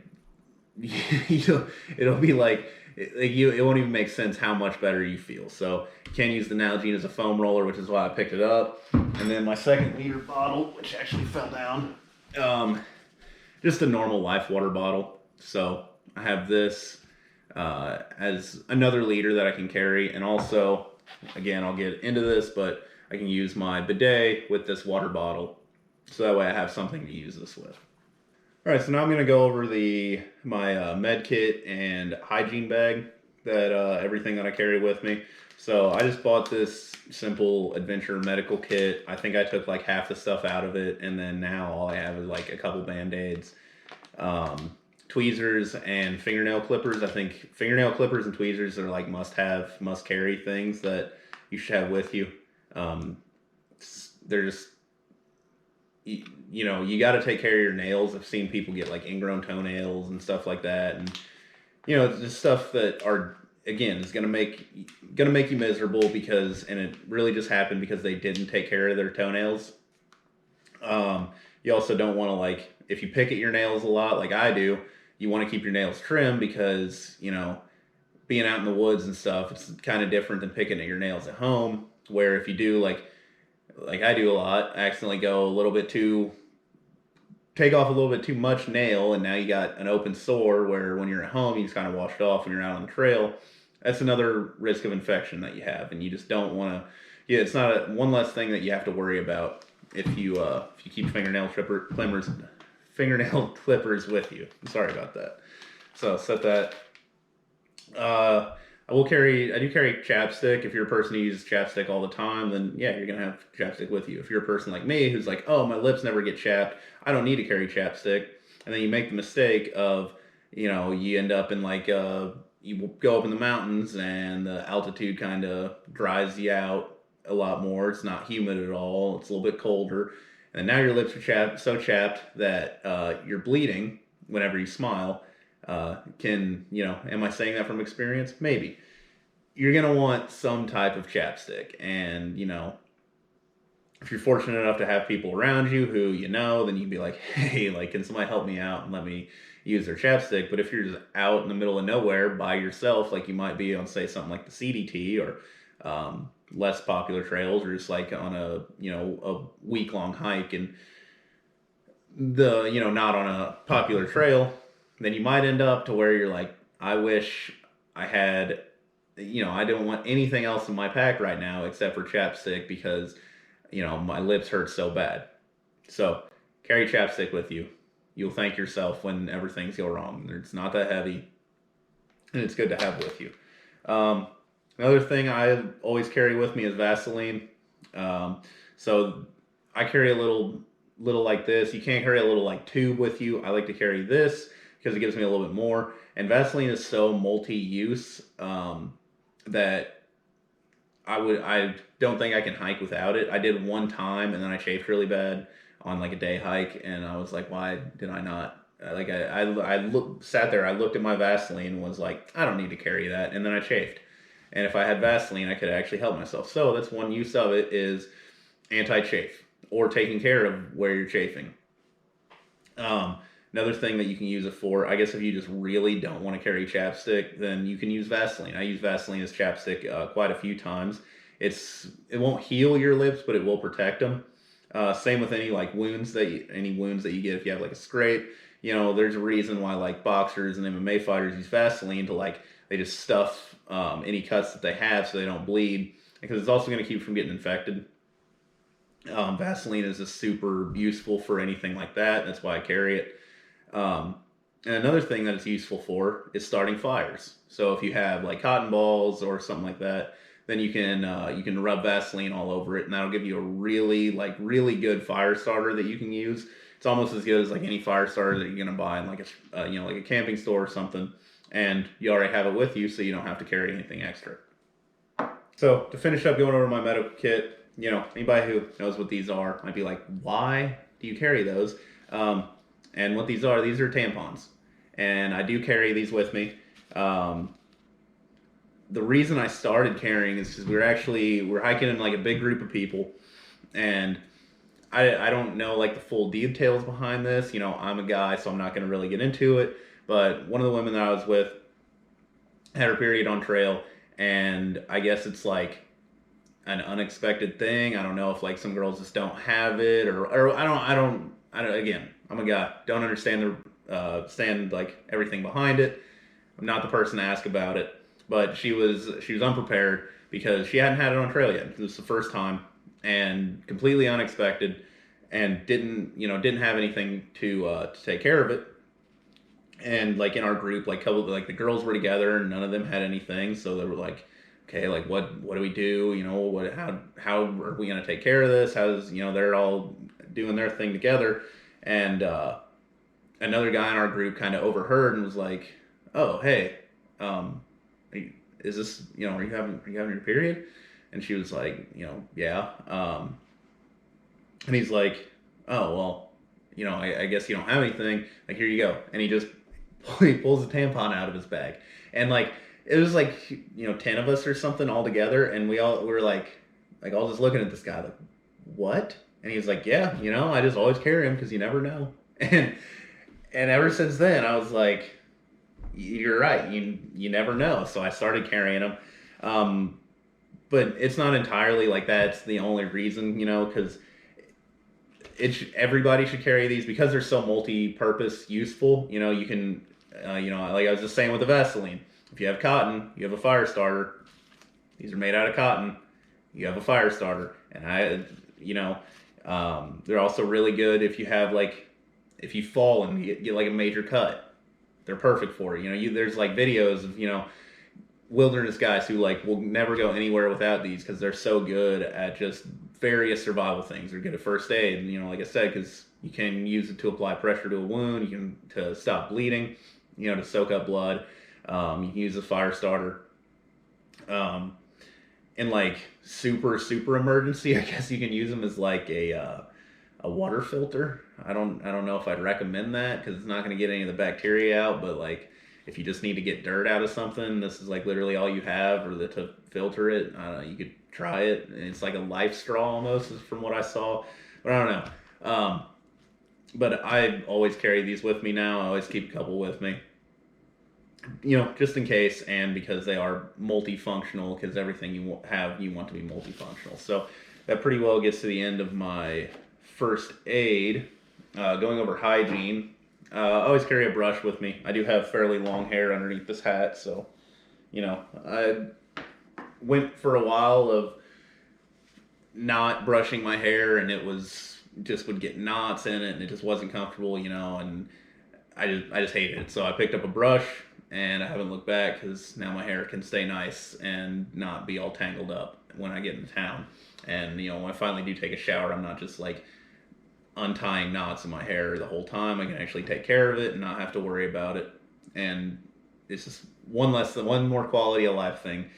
it'll be like it won't even make sense how much better you feel. So you can use the Nalgene as a foam roller, which is why I picked it up. And then my 2 liter bottle, which actually fell down, just a normal Life water bottle. So I have this as another liter that I can carry, and also, again, I'll get into this, but I can use my bidet with this water bottle. So that way I have something to use this with. All right, so now I'm going to go over my med kit and hygiene bag that everything that I carry with me. So I just bought this simple adventure medical kit. I think I took like half the stuff out of it, and then now all I have is like a couple Band-Aids, tweezers, and fingernail clippers. I think fingernail clippers and tweezers are like must-have, must-carry things that you should have with you. They're just you got to take care of your nails. I've seen people get like ingrown toenails and stuff like that, and it's just stuff that are again is gonna make you miserable and it really just happened because they didn't take care of their toenails. You also don't want to like if you pick at your nails a lot like I do, you want to keep your nails trimmed because being out in the woods and stuff, it's kind of different than picking at your nails at home. Where if you do like I do a lot, accidentally take off a little bit too much nail, and now you got an open sore where when you're at home, you just kind of wash it off when you're out on the trail. That's another risk of infection that you have, and you just don't want to, it's not one less thing that you have to worry about if you keep fingernail clippers with you. I'm sorry about that. So set that. I do carry chapstick. If you're a person who uses chapstick all the time, then yeah, you're gonna have chapstick with you. If you're a person like me who's like, oh, my lips never get chapped, I don't need to carry chapstick. And then you make the mistake of, you end up in like you go up in the mountains and the altitude kind of dries you out a lot more. It's not humid at all. It's a little bit colder, and now your lips are so chapped that you're bleeding whenever you smile. Am I saying that from experience? Maybe. You're going to want some type of chapstick. And, if you're fortunate enough to have people around you who then you'd be like, hey, like, can somebody help me out and let me use their chapstick? But if you're just out in the middle of nowhere by yourself, like you might be on, say, something like the CDT or less popular trails or just like on a a week long hike and not on a popular trail, then you might end up to where you're like, I wish I had, I don't want anything else in my pack right now except for chapstick because my lips hurt so bad. So carry chapstick with you. You'll thank yourself whenever things go wrong. It's not that heavy, and it's good to have with you. Um, Another thing I always carry with me is Vaseline. So I carry a little like this. You can't carry a little like tube with you. I like to carry this because it gives me a little bit more. And Vaseline is so multi-use that I don't think I can hike without it. I did one time and then I chafed really bad on like a day hike, and I was like, why did I not? Like sat there, I looked at my Vaseline and was like, I don't need to carry that, and then I chafed. And if I had Vaseline, I could actually help myself. So that's one use of it is anti-chafe or taking care of where you're chafing. Um, Another thing that you can use it for, I guess if you just really don't want to carry chapstick, then you can use Vaseline. I use Vaseline as chapstick quite a few times. It won't heal your lips, but it will protect them. Same with any like any wounds that you get if you have like a scrape. There's a reason why like boxers and MMA fighters use Vaseline to like they just stuff any cuts that they have so they don't bleed because it's also going to keep from getting infected. Vaseline is just super useful for anything like that. That's why I carry it. Um, and another thing that it's useful for is starting fires. So if you have like cotton balls or something like that, then you can rub Vaseline all over it, and that'll give you a really good fire starter that you can use. It's almost as good as like any fire starter that you're gonna buy in like like a camping store or something, and you already have it with you, so you don't have to carry anything extra. So to finish up going over my medical kit, anybody who knows what these are might be like, why do you carry those? And what these are tampons. And I do carry these with me. The reason I started carrying is because we're hiking in like a big group of people. And I don't know like the full details behind this. I'm a guy, so I'm not going to really get into it. But one of the women that I was with had her period on trail. And I guess it's like an unexpected thing. I don't know if like some girls just don't have it or I don't again, I'm a guy. Don't understand stand like everything behind it. I'm not the person to ask about it. But she was unprepared because she hadn't had it on trail yet. It was the first time and completely unexpected, and didn't have anything to take care of it. And like in our group, like the girls were together and none of them had anything, so they were like, okay, like what do we do? How are we gonna take care of this? How's they're all doing their thing together, and another guy in our group kind of overheard and was like, oh hey, is this are you having your period? And she was like, yeah. And he's like, oh well, I guess you don't have anything. Like here you go, and he pulls a tampon out of his bag, and like it was like 10 of us or something all together, and we were like all just looking at this guy like, what? And he was like, yeah, I just always carry him because you never know. And ever since then, I was like, you're right. You never know. So I started carrying them. But it's not entirely like that's the only reason, because everybody should carry these because they're so multi-purpose useful. You can, like I was just saying with the Vaseline, if you have cotton, you have a fire starter. These are made out of cotton. You have a fire starter, and they're also really good if you have if you fall and you get like a major cut. They're perfect for it. There's like videos of wilderness guys who like will never go anywhere without these because they're so good at just various survival things. They're good at first aid, and like I said, because you can use it to apply pressure to a wound, you can to stop bleeding, to soak up blood. You can use a fire starter. In like super emergency, I guess you can use them as like a water filter. I don't know if I'd recommend that because it's not going to get any of the bacteria out, but like if you just need to get dirt out of something, this is like literally all you have or to filter it. I don't know, you could try it. It's like a life straw almost from what I saw, but I don't know. But I always carry these with me now. I always keep a couple with me. just in case, and because they are multifunctional, because everything you want to be multifunctional. So that pretty well gets to the end of my first aid. Going over hygiene, I always carry a brush with me. I do have fairly long hair underneath this hat, so I went for a while of not brushing my hair, and it was just would get knots in it, and it just wasn't comfortable, and I just hated it. So I picked up a brush, and I haven't looked back because now my hair can stay nice and not be all tangled up when I get into town. And when I finally do take a shower, I'm not just like untying knots in my hair the whole time. I can actually take care of it and not have to worry about it. And it's just one more quality of life thing.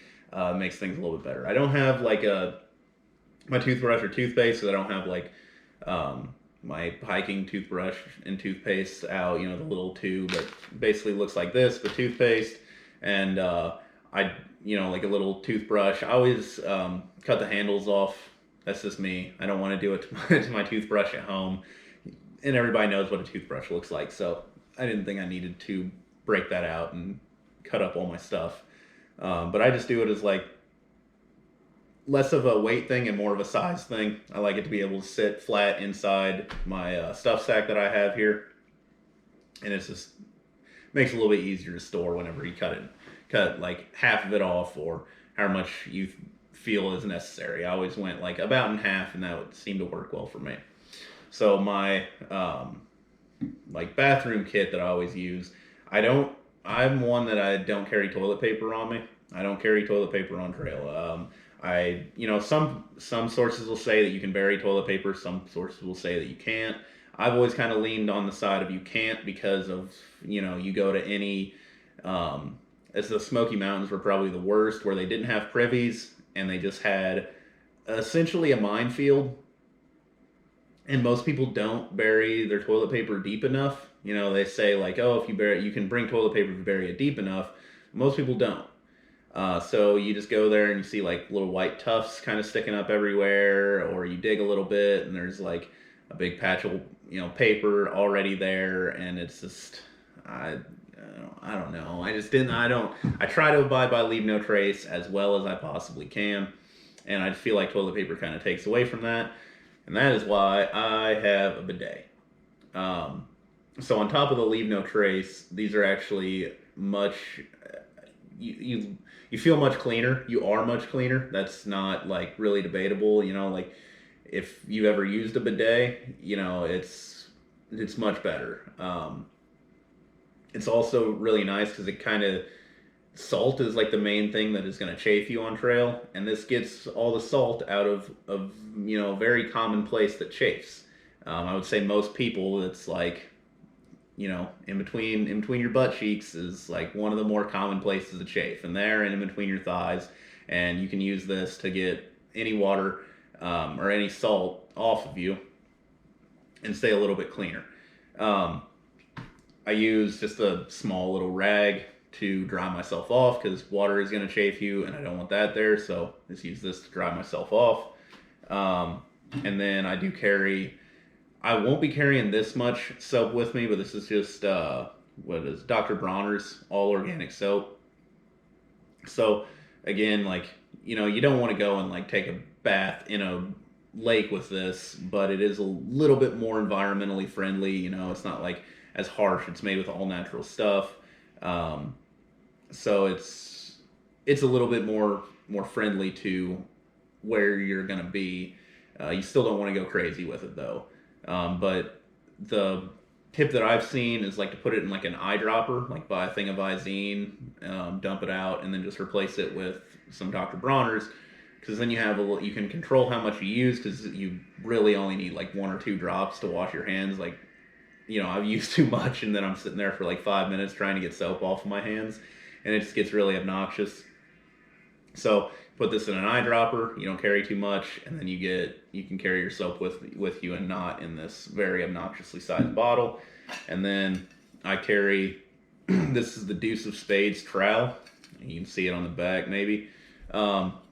Makes things a little bit better. I don't have like my toothbrush or toothpaste, so I don't have like my hiking toothbrush and toothpaste out, the little tube that basically looks like this, but toothpaste. And like a little toothbrush. I always cut the handles off. That's just me. I don't want to do it to my toothbrush at home. And everybody knows what a toothbrush looks like, so I didn't think I needed to break that out and cut up all my stuff. But I just do it as like less of a weight thing and more of a size thing. I like it to be able to sit flat inside my stuff sack that I have here, and it's just makes it a little bit easier to store whenever you cut like half of it off or how much you feel is necessary. I always went like about in half, and that would seem to work well for me. So my like bathroom kit that I always use, I'm one that I don't carry toilet paper on me. I don't carry toilet paper on trail. Some sources will say that you can bury toilet paper. Some sources will say that you can't. I've always kind of leaned on the side of you can't because of you go to any as the Smoky Mountains were probably the worst, where they didn't have privies and they just had essentially a minefield. And most people don't bury their toilet paper deep enough. They say like, oh, if you can bring toilet paper if you bury it deep enough. Most people don't. So you just go there and you see like little white tufts kind of sticking up everywhere, or you dig a little bit and there's like a big patch of paper already there, and it's just I don't know. I just didn't. I try to abide by leave no trace as well as I possibly can, and I feel like toilet paper kind of takes away from that, and that is why I have a bidet. So on top of the leave no trace, these are actually much. You feel much cleaner. You are much cleaner. That's not like really debatable. Like if you ever used a bidet, it's much better. It's also really nice because it kind of salt is like the main thing that is going to chafe you on trail, and this gets all the salt out of very commonplace that chafes. I would say most people, it's like in between your butt cheeks is like one of the more common places to chafe, and there and in between your thighs. And you can use this to get any water or any salt off of you and stay a little bit cleaner. I use just a small little rag to dry myself off because water is going to chafe you, and I don't want that there. So just use this to dry myself off. And then I do carry. I won't be carrying this much soap with me, but this is just what is Dr. Bronner's all organic soap. So again, like you don't want to go and like take a bath in a lake with this, but it is a little bit more environmentally friendly. It's not like as harsh. It's made with all natural stuff, so it's a little bit more friendly to where you're gonna be. You still don't want to go crazy with it though. But the tip that I've seen is like to put it in like an eyedropper, like buy a thing of Hygiene, dump it out, and then just replace it with some Dr. Bronner's, because then you can control how much you use, because you really only need like 1 or 2 drops to wash your hands. Like I've used too much, and then I'm sitting there for like 5 minutes trying to get soap off of my hands, and it just gets really obnoxious. So put this in an eyedropper. You don't carry too much, and then you can carry your soap with you and not in this very obnoxiously sized bottle. And then I carry this is the Deuce of Spades trowel. You can see it on the back maybe.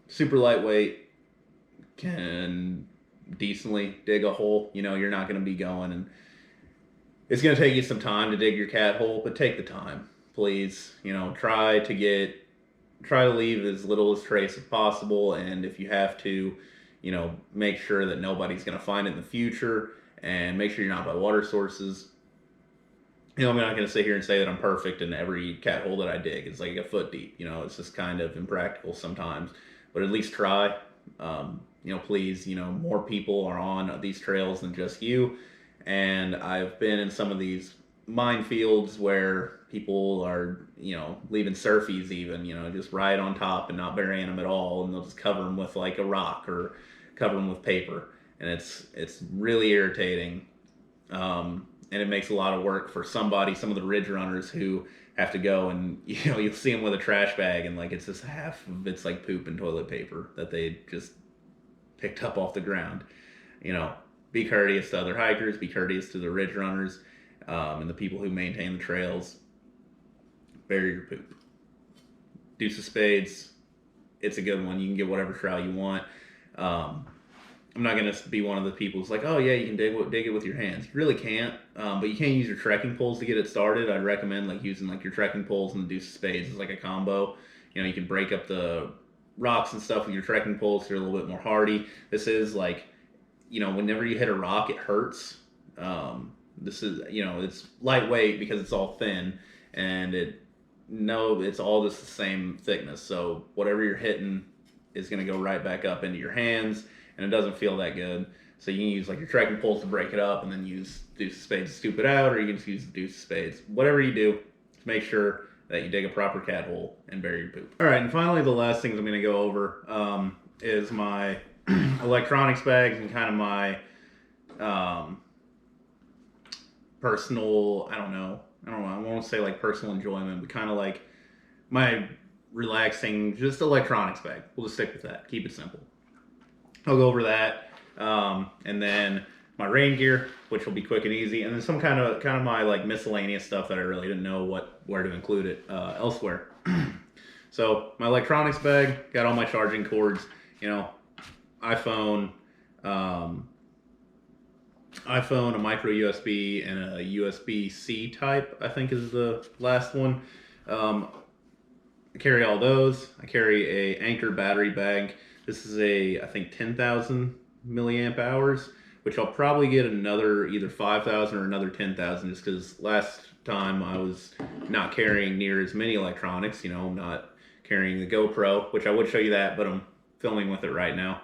Super lightweight, can decently dig a hole. You're not going to be going, and it's going to take you some time to dig your cat hole, but take the time, please, try to leave as little as trace as possible. And if you have to, make sure that nobody's going to find it in the future, and make sure you're not by water sources. I'm not going to sit here and say that I'm perfect and every cat hole that I dig is like a foot deep. It's just kind of impractical sometimes, but at least try. Please, more people are on these trails than just you. And I've been in some of these minefields where people are, leaving surfies even, just right on top and not burying them at all. And they'll just cover them with like a rock or cover them with paper. And it's really irritating. And it makes a lot of work for some of the ridge runners who have to go and, you'll see them with a trash bag and like it's just half of it's like poop and toilet paper that they just picked up off the ground. Be courteous to other hikers, be courteous to the ridge runners, and the people who maintain the trails. Bury your poop. Deuce of Spades, it's a good one. You can get whatever trowel you want. I'm not going to be one of the people who's like, oh yeah, you can dig it with your hands. You really can't, but you can't use your trekking poles to get it started. I'd recommend like using like your trekking poles and the Deuce of Spades as like a combo. You can break up the rocks and stuff with your trekking poles so you're a little bit more hardy. This is like, whenever you hit a rock, it hurts. This is, it's lightweight because it's all thin, and it's all just the same thickness. So whatever you're hitting is going to go right back up into your hands, and it doesn't feel that good. So you can use like your trekking poles to break it up, and then use Deuce of Spades to scoop it out, or you can just use the Deuce of Spades. Whatever you do, just make sure that you dig a proper cat hole and bury your poop. All right, and finally, the last things I'm going to go over is my electronics bags and kind of my personal, I don't know, I won't say like personal enjoyment, but kind of like my relaxing, just electronics bag. We'll just stick with that. Keep it simple. I'll go over that, and then my rain gear, which will be quick and easy, and then some kind of my like miscellaneous stuff that I really didn't know where to include it elsewhere. So my electronics bag got all my charging cords, iPhone, a micro USB, and a USB-C type, I think is the last one. I carry all those. I carry a Anchor battery bag. This is I think 10,000 milliamp hours, which I'll probably get another either 5,000 or another 10,000, just because last time I was not carrying near as many electronics. I'm not carrying the GoPro, which I would show you that, but I'm filming with it right now.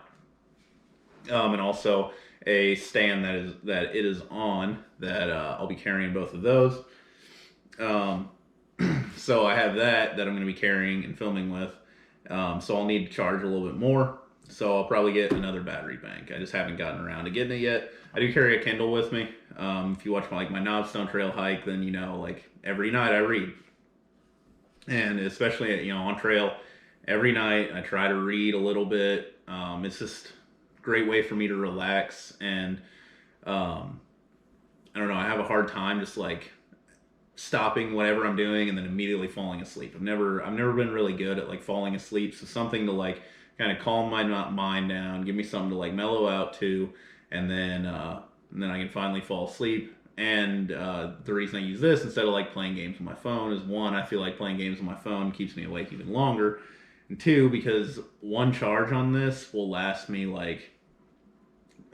And also a stand that it is on, that I'll be carrying both of those. So I have that I'm going to be carrying and filming with. So I'll need to charge a little bit more. So I'll probably get another battery bank. I just haven't gotten around to getting it yet. I do carry a Kindle with me. If you watch my Knobstone Trail hike, then like every night I read. And especially on trail, every night I try to read a little bit. It's just a great way for me to relax, and I don't know, I have a hard time just like stopping whatever I'm doing and then immediately falling asleep. I've never been really good at like falling asleep. So something to like kind of calm my mind down, give me something to like mellow out to, and then I can finally fall asleep. And the reason I use this instead of like playing games on my phone is, one, I feel like playing games on my phone keeps me awake even longer, and two, because one charge on this will last me like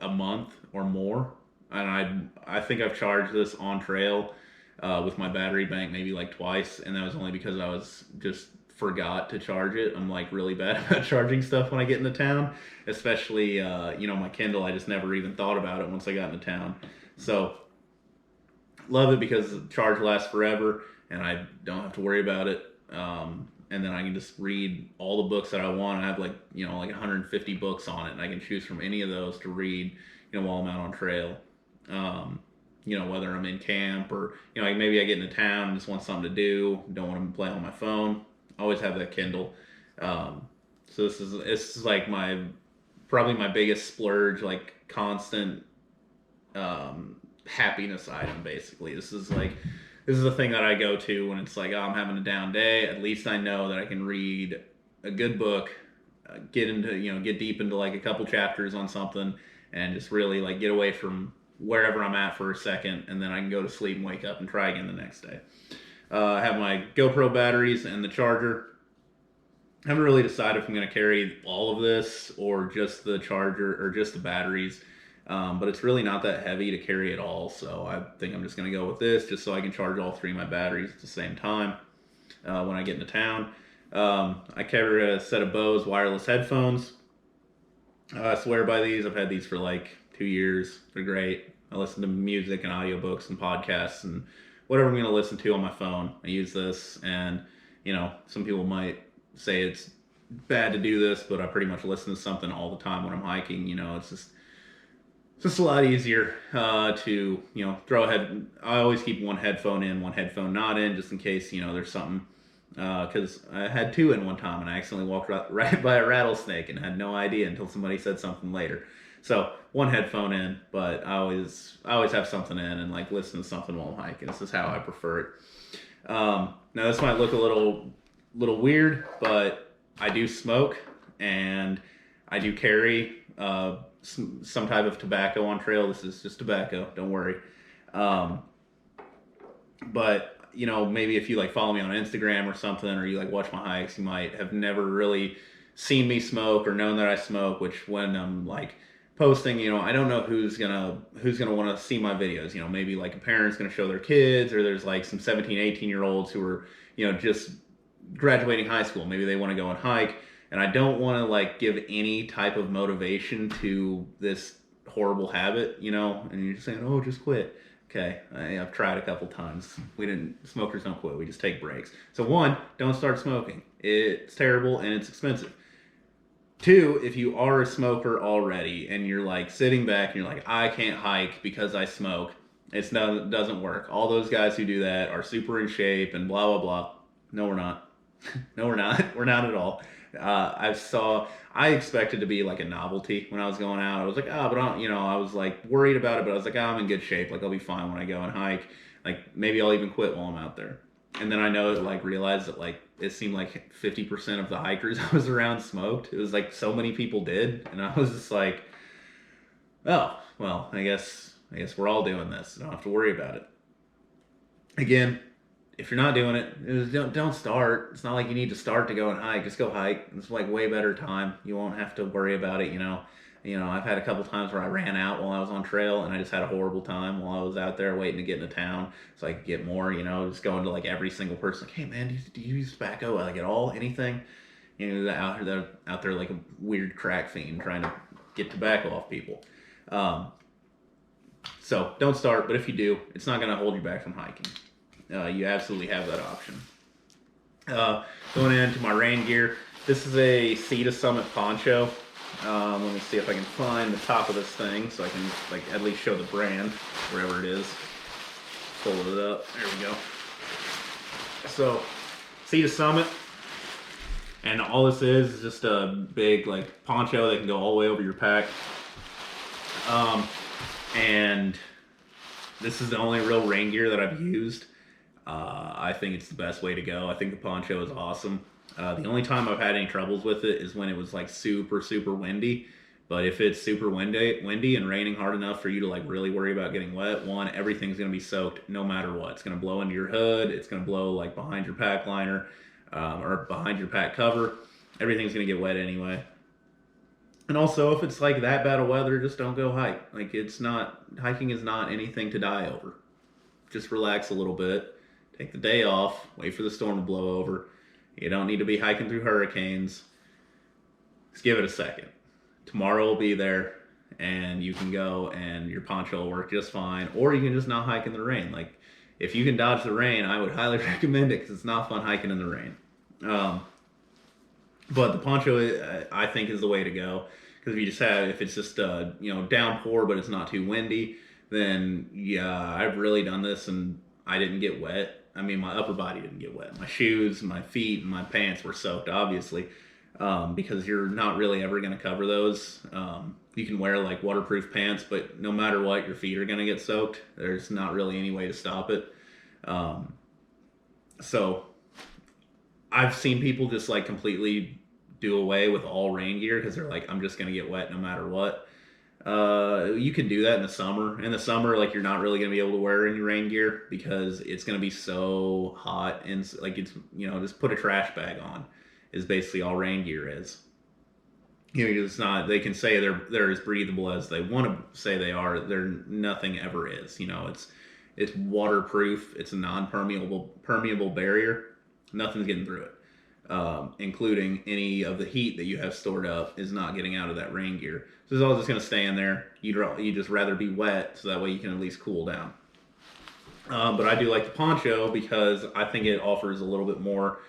a month or more. And I think I've charged this on trail with my battery bank maybe like twice, and that was only because I was just forgot to charge it. I'm like really bad about charging stuff when I get into town, especially my Kindle. I just never even thought about it once I got into town. So love it because the charge lasts forever and I don't have to worry about it. And then I can just read all the books that I want. I have like 150 books on it, and I can choose from any of those to read while I'm out on trail. Whether I'm in camp or, like maybe I get into town and just want something to do, don't want to play on my phone. I always have that Kindle. So this is like probably my biggest splurge, like constant happiness item, basically. This is the thing that I go to when it's like, oh, I'm having a down day. At least I know that I can read a good book, get deep into like a couple chapters on something, and just really like get away from wherever I'm at for a second, and then I can go to sleep and wake up and try again the next day. I have my GoPro batteries and the charger. I haven't really decided if I'm going to carry all of this or just the charger or just the batteries. But it's really not that heavy to carry at all. So I think I'm just going to go with this just so I can charge all three of my batteries at the same time when I get into town. I carry a set of Bose wireless headphones. I swear by these. I've had these for like 2 years. They're great. I listen to music and audiobooks and podcasts and whatever I'm going to listen to on my phone. I use this, and some people might say it's bad to do this, but I pretty much listen to something all the time when I'm hiking. It's just a lot easier to throw a head. I always keep one headphone in, one headphone not in, just in case there's something. Because I had two in one time and I accidentally walked right by a rattlesnake and had no idea until somebody said something later. So one headphone in, but I always have something in and like listen to something while I'm hiking. This is how I prefer it. Now this might look a little weird, but I do smoke and I do carry some type of tobacco on trail. This is just tobacco, don't worry. But maybe if you like follow me on Instagram or something, or you like watch my hikes, you might have never really seen me smoke or known that I smoke. Which when I'm like posting, I don't know who's gonna want to see my videos. Maybe like a parent's gonna show their kids, or there's like some 17, 18-year-olds who are just graduating high school. Maybe they want to go and hike, and I don't want to like give any type of motivation to this horrible habit. And you're just saying, oh, just quit. Okay, I've tried a couple times. Smokers don't quit. We just take breaks. So one, don't start smoking. It's terrible and it's expensive. Two, if you are a smoker already and you're like sitting back and you're like, I can't hike because I smoke, it doesn't work. All those guys who do that are super in shape and blah, blah, blah. No, we're not. No, we're not. We're not at all. I expected to be like a novelty when I was going out. I was like, but I was like worried about it, but I was like, I'm in good shape. Like I'll be fine when I go and hike. Like maybe I'll even quit while I'm out there. And then I realized that like it seemed like 50% of the hikers I was around smoked. It was like so many people did, and I was just like, oh well, I guess we're all doing this. I don't have to worry about it. Again, if you're not doing it, don't start. It's not like you need to start to go and hike. Just go hike. It's like way better time. You won't have to worry about it. I've had a couple times where I ran out while I was on trail, and I just had a horrible time while I was out there waiting to get into town so I could get more. Just going to like every single person, like, hey man, do you use tobacco like at all? Anything? Out there like a weird crack fiend trying to get tobacco off people. So don't start, but if you do, it's not going to hold you back from hiking. You absolutely have that option. Going into my rain gear, this is a Sea to Summit poncho. Let me see if I can find the top of this thing so I can like at least show the brand wherever it is. Pull it up. There we go. So Sea to Summit, and all this is just a big like poncho that can go all the way over your pack. And this is the only real rain gear that I've used. I think it's the best way to go. I think the poncho is awesome. The only time I've had any troubles with it is when it was like super, super windy. But if it's super windy and raining hard enough for you to like really worry about getting wet, one, everything's going to be soaked no matter what. It's going to blow into your hood. It's going to blow like behind your pack liner or behind your pack cover. Everything's going to get wet anyway. And also, if it's like that bad of weather, just don't go hike. Like hiking is not anything to die over. Just relax a little bit. Take the day off. Wait for the storm to blow over. You don't need to be hiking through hurricanes. Just give it a second. Tomorrow will be there, and you can go, and your poncho will work just fine. Or you can just not hike in the rain. Like, if you can dodge the rain, I would highly recommend it because it's not fun hiking in the rain. But the poncho, I think, is the way to go. Because if it's just downpour, but it's not too windy, then yeah, I've really done this and I didn't get wet. I mean, my upper body didn't get wet. My shoes, my feet, and my pants were soaked, obviously, because you're not really ever going to cover those. You can wear like waterproof pants, but no matter what, your feet are going to get soaked. There's not really any way to stop it. So I've seen people just like completely do away with all rain gear because they're like, I'm just going to get wet no matter what. You can do that in the summer. In the summer, like you're not really gonna be able to wear any rain gear because it's gonna be so hot and like it's just put a trash bag on is basically all rain gear is. It's not. They can say they're as breathable as they want to say they are. They're nothing ever is. It's waterproof. It's a non-permeable barrier. Nothing's getting through it, including any of the heat that you have stored up is not getting out of that rain gear. So it's all just going to stay in there. You just rather be wet so that way you can at least cool down. But I do like the poncho because I think it offers a little bit more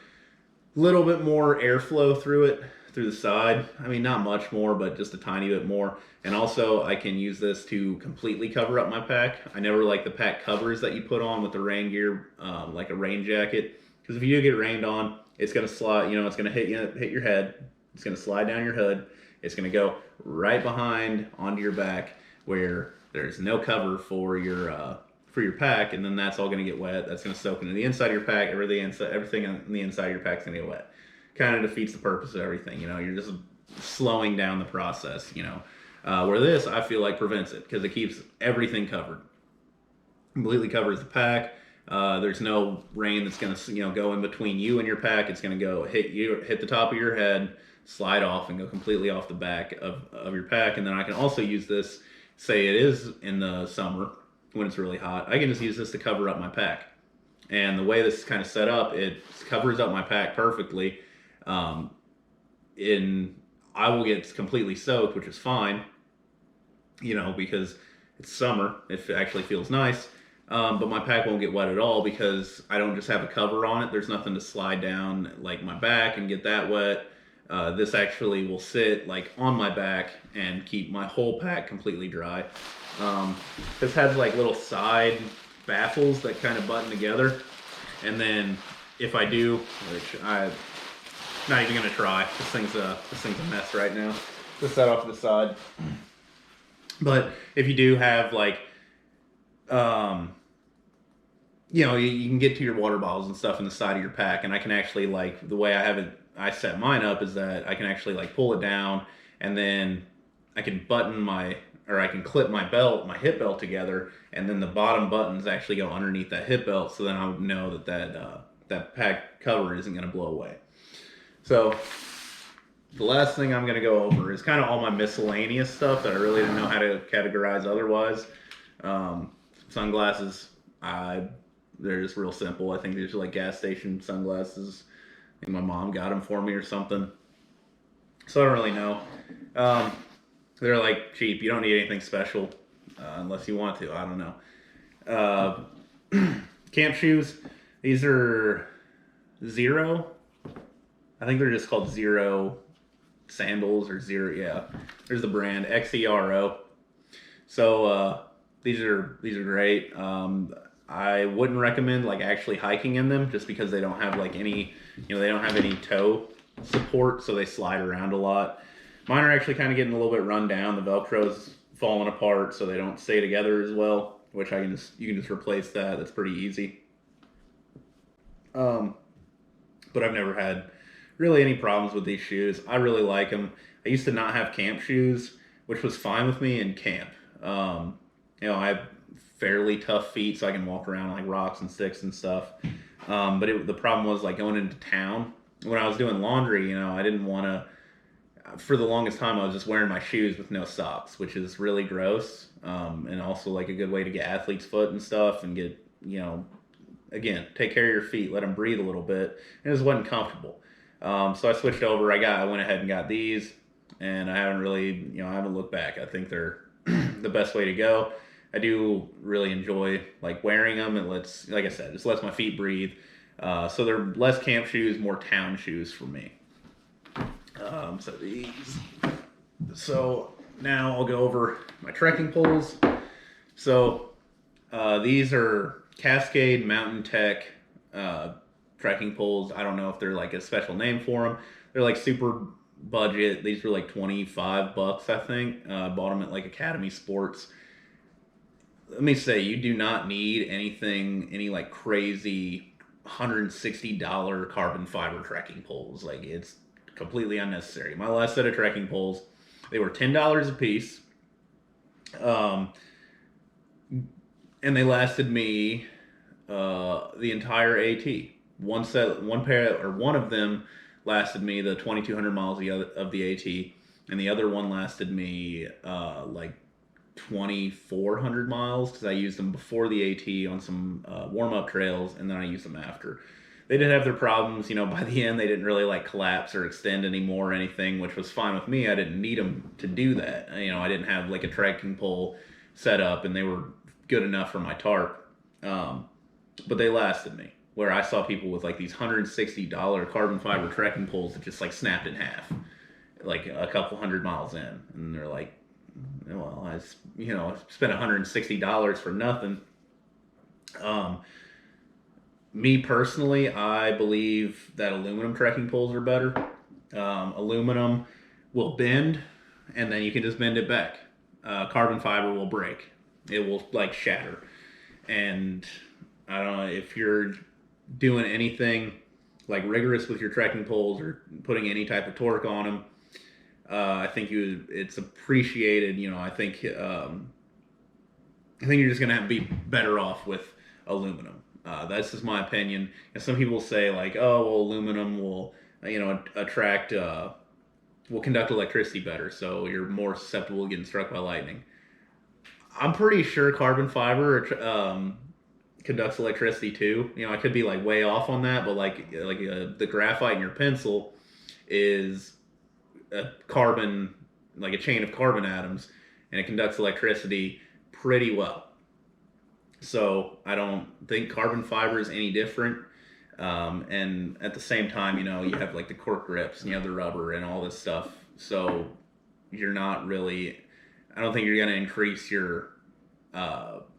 airflow through the side. I mean, not much more, but just a tiny bit more. And also, I can use this to completely cover up my pack. I never like the pack covers that you put on with the rain gear, like a rain jacket, because if you do get rained on, it's gonna slide. It's gonna hit your head. It's gonna slide down your hood. It's gonna go right behind onto your back where there's no cover for your pack, and then that's all gonna get wet. That's gonna soak into the inside of your pack. Everything on the inside of your pack's gonna get wet. Kind of defeats the purpose of everything. You're just slowing down the process. Where this I feel like prevents it because it keeps everything covered, completely covers the pack. There's no rain that's gonna go in between you and your pack. It's gonna go hit the top of your head, slide off, and go completely off the back of your pack. And then I can also use this. Say it is in the summer when it's really hot. I can just use this to cover up my pack. And the way this is kind of set up, it covers up my pack perfectly. I will get completely soaked, which is fine, because it's summer. It actually feels nice. But my pack won't get wet at all because I don't just have a cover on it. There's nothing to slide down like my back and get that wet. This actually will sit like on my back and keep my whole pack completely dry. This has like little side baffles that kind of button together. And then if I do, which I'm not even gonna try. This thing's a mess right now. Just that off to the side. But if you do have like, you can get to your water bottles and stuff in the side of your pack, and I can actually like the way I set mine up is that I can actually like pull it down, and then I can I can clip my hip belt together, and then the bottom buttons actually go underneath that hip belt, so then I would know that pack cover isn't going to blow away. So the last thing I'm going to go over is kind of all my miscellaneous stuff that I really didn't know how to categorize otherwise. Sunglasses, they're just real simple. I think they're just like gas station sunglasses. I think my mom got them for me or something. So I don't really know. They're like cheap. You don't need anything special unless you want to. I don't know. Camp shoes. These are Zero. I think they're just called Zero sandals or Zero. Yeah, there's the brand XERO. So these are great. I wouldn't recommend like actually hiking in them just because they don't have like any, they don't have any toe support, so they slide around a lot. Mine are actually kind of getting a little bit run down. The Velcro's falling apart, so they don't stay together as well. Which you can just replace that. That's pretty easy. But I've never had really any problems with these shoes. I really like them. I used to not have camp shoes, which was fine with me in camp. I have fairly tough feet, so I can walk around on like rocks and sticks and stuff. But the problem was like going into town when I was doing laundry. I didn't want to. For the longest time, I was just wearing my shoes with no socks, which is really gross, and also like a good way to get athlete's foot and stuff, and get again, take care of your feet, let them breathe a little bit. And it just wasn't comfortable. So I switched over. I went ahead and got these, and I haven't really, I haven't looked back. I think they're the best way to go. I do really enjoy like wearing them. It like I said, just lets my feet breathe. So they're less camp shoes, more town shoes for me. So these. So now I'll go over my trekking poles. So these are Cascade Mountain Tech trekking poles. I don't know if they're like a special name for them. They're like super budget. These were like $25, I think. Bought them at like Academy Sports. Let me say, you do not need any like crazy $160 carbon fiber trekking poles. Like it's completely unnecessary. My last set of trekking poles, they were $10 a piece. Um, and they lasted me the entire AT. One pair, or one of them lasted me the 2,200 miles of the AT, and the other one lasted me like 2,400 miles because I used them before the AT on some warm up trails, and then I used them after. They did have their problems, you know. By the end, they didn't really like collapse or extend anymore or anything, which was fine with me. I didn't need them to do that. You know, I didn't have like a trekking pole set up, and they were good enough for my tarp. But they lasted me. Where I saw people with like these $160 carbon fiber trekking poles that just like snapped in half, like a couple hundred miles in, and they're like, well, I spent $160 for nothing. Um, Me personally, I believe that aluminum trekking poles are better. Aluminum will bend, and then you can just bend it back. Carbon fiber will break; it will like shatter. And I don't know if you're doing anything like rigorous with your trekking poles or putting any type of torque on them. I think it's appreciated. You know, I think you're just gonna have to be better off with aluminum. That's just my opinion. And some people say like, oh, well, aluminum will, attract, will conduct electricity better, so you're more susceptible to getting struck by lightning. I'm pretty sure carbon fiber conducts electricity too. You know, I could be like way off on that, but the graphite in your pencil is a carbon, like a chain of carbon atoms, and it conducts electricity pretty well. So I don't think carbon fiber is any different. And at the same time, you know, you have like the cork grips and you have the rubber and all this stuff. So you're not really, I don't think you're going to increase your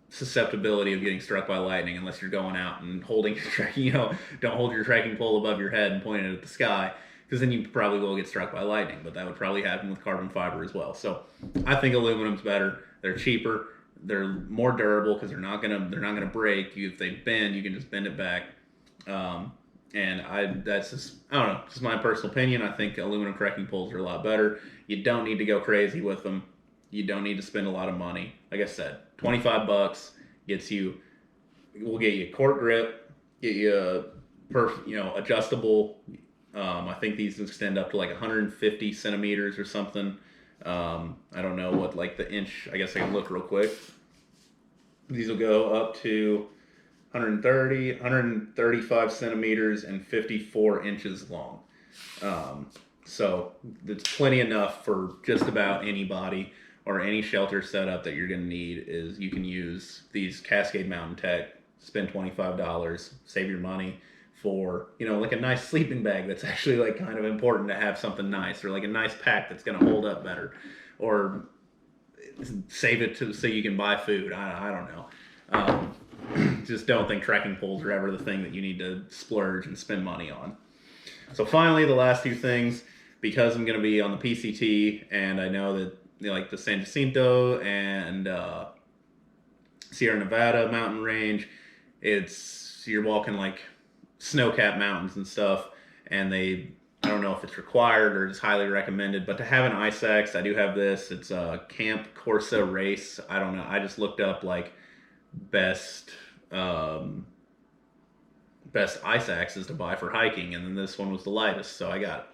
susceptibility of getting struck by lightning unless you're going out and holding your trekking, don't hold your trekking pole above your head and point it at the sky, because then you probably will get struck by lightning. But that would probably happen with carbon fiber as well. So I think aluminum's better. They're cheaper. They're more durable because they're not gonna break. If they bend, you can just bend it back. That's just, I don't know, just my personal opinion. I think aluminum trekking poles are a lot better. You don't need to go crazy with them. You don't need to spend a lot of money. Like I said, $25 gets you. Will get you a cork grip, get you a adjustable. I think these extend up to like 150 centimeters or something. I don't know what like the inch. I guess I can look real quick. These will go up to 130, 135 centimeters and 54 inches long. So it's plenty enough for just about anybody or any shelter setup that you're going to need. Is you can use these Cascade Mountain Tech, spend $25, save your money for, like a nice sleeping bag that's actually like kind of important to have something nice, or like a nice pack that's going to hold up better, or save it so you can buy food. I don't know. Just don't think trekking poles are ever the thing that you need to splurge and spend money on. So finally, the last two things, because I'm going to be on the PCT, and I know that like the San Jacinto and Sierra Nevada mountain range, you're walking like snow-capped mountains and stuff, and I don't know if it's required or just highly recommended, but to have an ice axe, I do have this. It's a Camp Corsa Race. I don't know. I just looked up like best ice axes to buy for hiking, and then this one was the lightest, so I got it.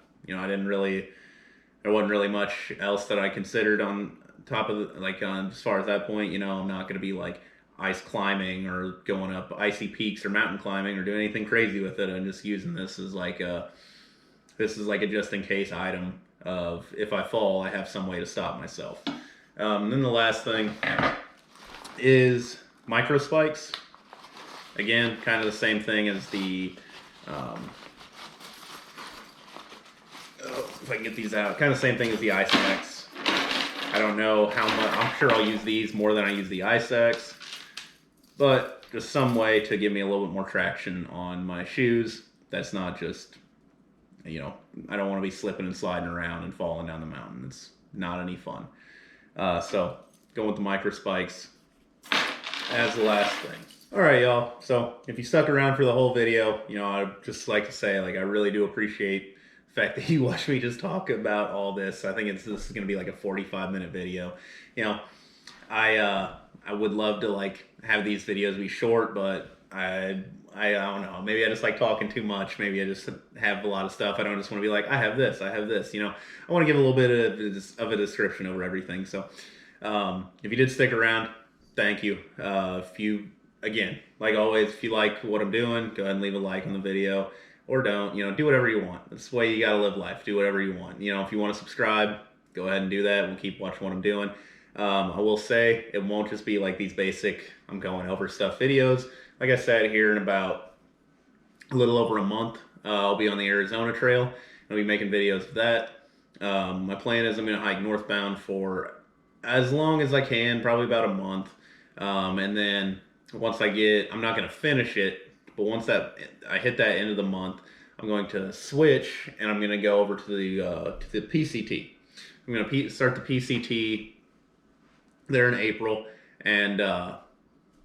There wasn't really much else that I considered on top of as far as that point. I'm not going to be like ice climbing or going up icy peaks or mountain climbing or doing anything crazy with it. I'm just using this as like a just in case item of, if I fall, I have some way to stop myself. Then the last thing is micro spikes. Again, kind of the same thing as the if I can get these out, kind of the same thing as the ice axe. I don't know how much. I'm sure I'll use these more than I use the ice axe, but just some way to give me a little bit more traction on my shoes. That's not just, I don't want to be slipping and sliding around and falling down the mountain. It's not any fun. So going with the micro spikes as the last thing. All right, y'all. So if you stuck around for the whole video, I'd just like to say, I really do appreciate the fact that you watched me just talk about all this. I think this is going to be like a 45-minute video. I would love to like have these videos be short, but I don't know. Maybe I just like talking too much. Maybe I just have a lot of stuff. I don't just want to be like, I have this, I have this. You know, I want to give a little bit of a description over everything. So, if you did stick around, thank you. If you, again, like always, if you like what I'm doing, go ahead and leave a like on the video, or don't. You know, do whatever you want. That's the way you gotta live life. Do whatever you want. You know, if you want to subscribe, go ahead and do that. We'll keep watching what I'm doing. I will say it won't just be like these basic I'm going over stuff videos. Like I said, here in about a little over a month, I'll be on the Arizona Trail. I'll be making videos of that. My plan is I'm going to hike northbound for as long as I can, probably about a month. And then once I'm not going to finish it, but once that I hit that end of the month, I'm going to switch and I'm going to go over to the PCT. I'm going to start the PCT there in April and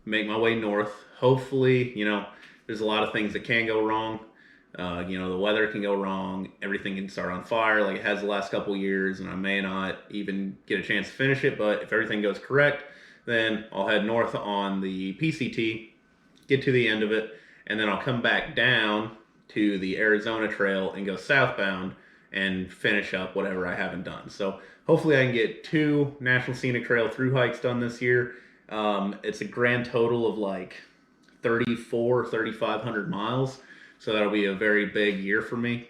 make my way north. Hopefully, you know, there's a lot of things that can go wrong. You know, the weather can go wrong. Everything can start on fire like it has the last couple years, and I may not even get a chance to finish it. But if everything goes correct, then I'll head north on the PCT, get to the end of it, and then I'll come back down to the Arizona Trail and go southbound and finish up whatever I haven't done. So hopefully I can get 2 National Scenic Trail through hikes done this year. It's a grand total of like 3,500 miles. So that'll be a very big year for me.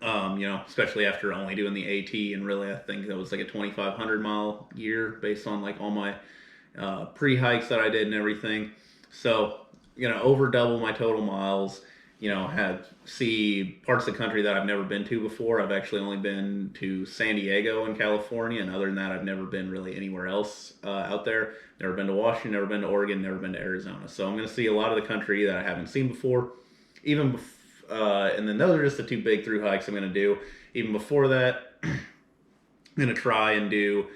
You know, especially after only doing the AT, and really I think that was like a 2,500 mile year based on like all my pre-hikes that I did and everything. So, you know, over double my total miles. You know, see parts of the country that I've never been to before. I've actually only been to San Diego in California, and other than that, I've never been really anywhere else out there. Never been to Washington, never been to Oregon, never been to Arizona. So I'm going to see a lot of the country that I haven't seen before. And then those are just the 2 big through hikes I'm going to do. Even before that, I'm going to try and do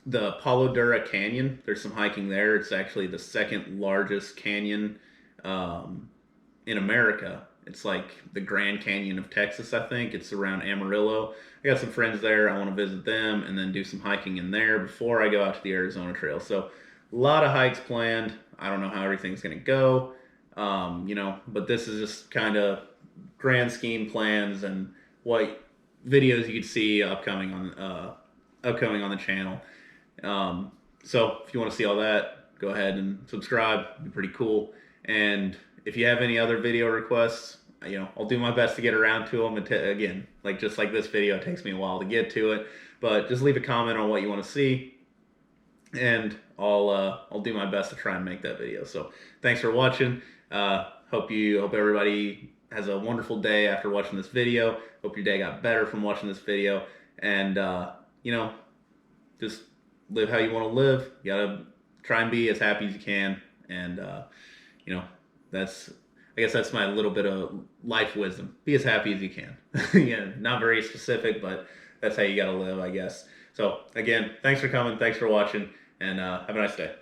the Palo Duro Canyon. There's some hiking there. It's actually the second largest canyon in America. It's like the Grand Canyon of Texas, I think. It's around Amarillo. I got some friends there. I want to visit them and then do some hiking in there before I go out to the Arizona Trail. So a lot of hikes planned. I don't know how everything's going to go, you know, but this is just kind of grand scheme plans and what videos you could see upcoming on the channel. So if you want to see all that, go ahead and subscribe. It'd be pretty cool. And if you have any other video requests, you know, I'll do my best to get around to them. Again, like just like this video, it takes me a while to get to it, but just leave a comment on what you want to see, and I'll do my best to try and make that video. So thanks for watching. Hope everybody has a wonderful day after watching this video. Hope your day got better from watching this video, and you know, just live how you want to live. You gotta try and be as happy as you can, and you know, I guess that's my little bit of life wisdom. Be as happy as you can. Yeah, not very specific, but that's how you gotta live, I guess. So again, thanks for coming, thanks for watching, and have a nice day.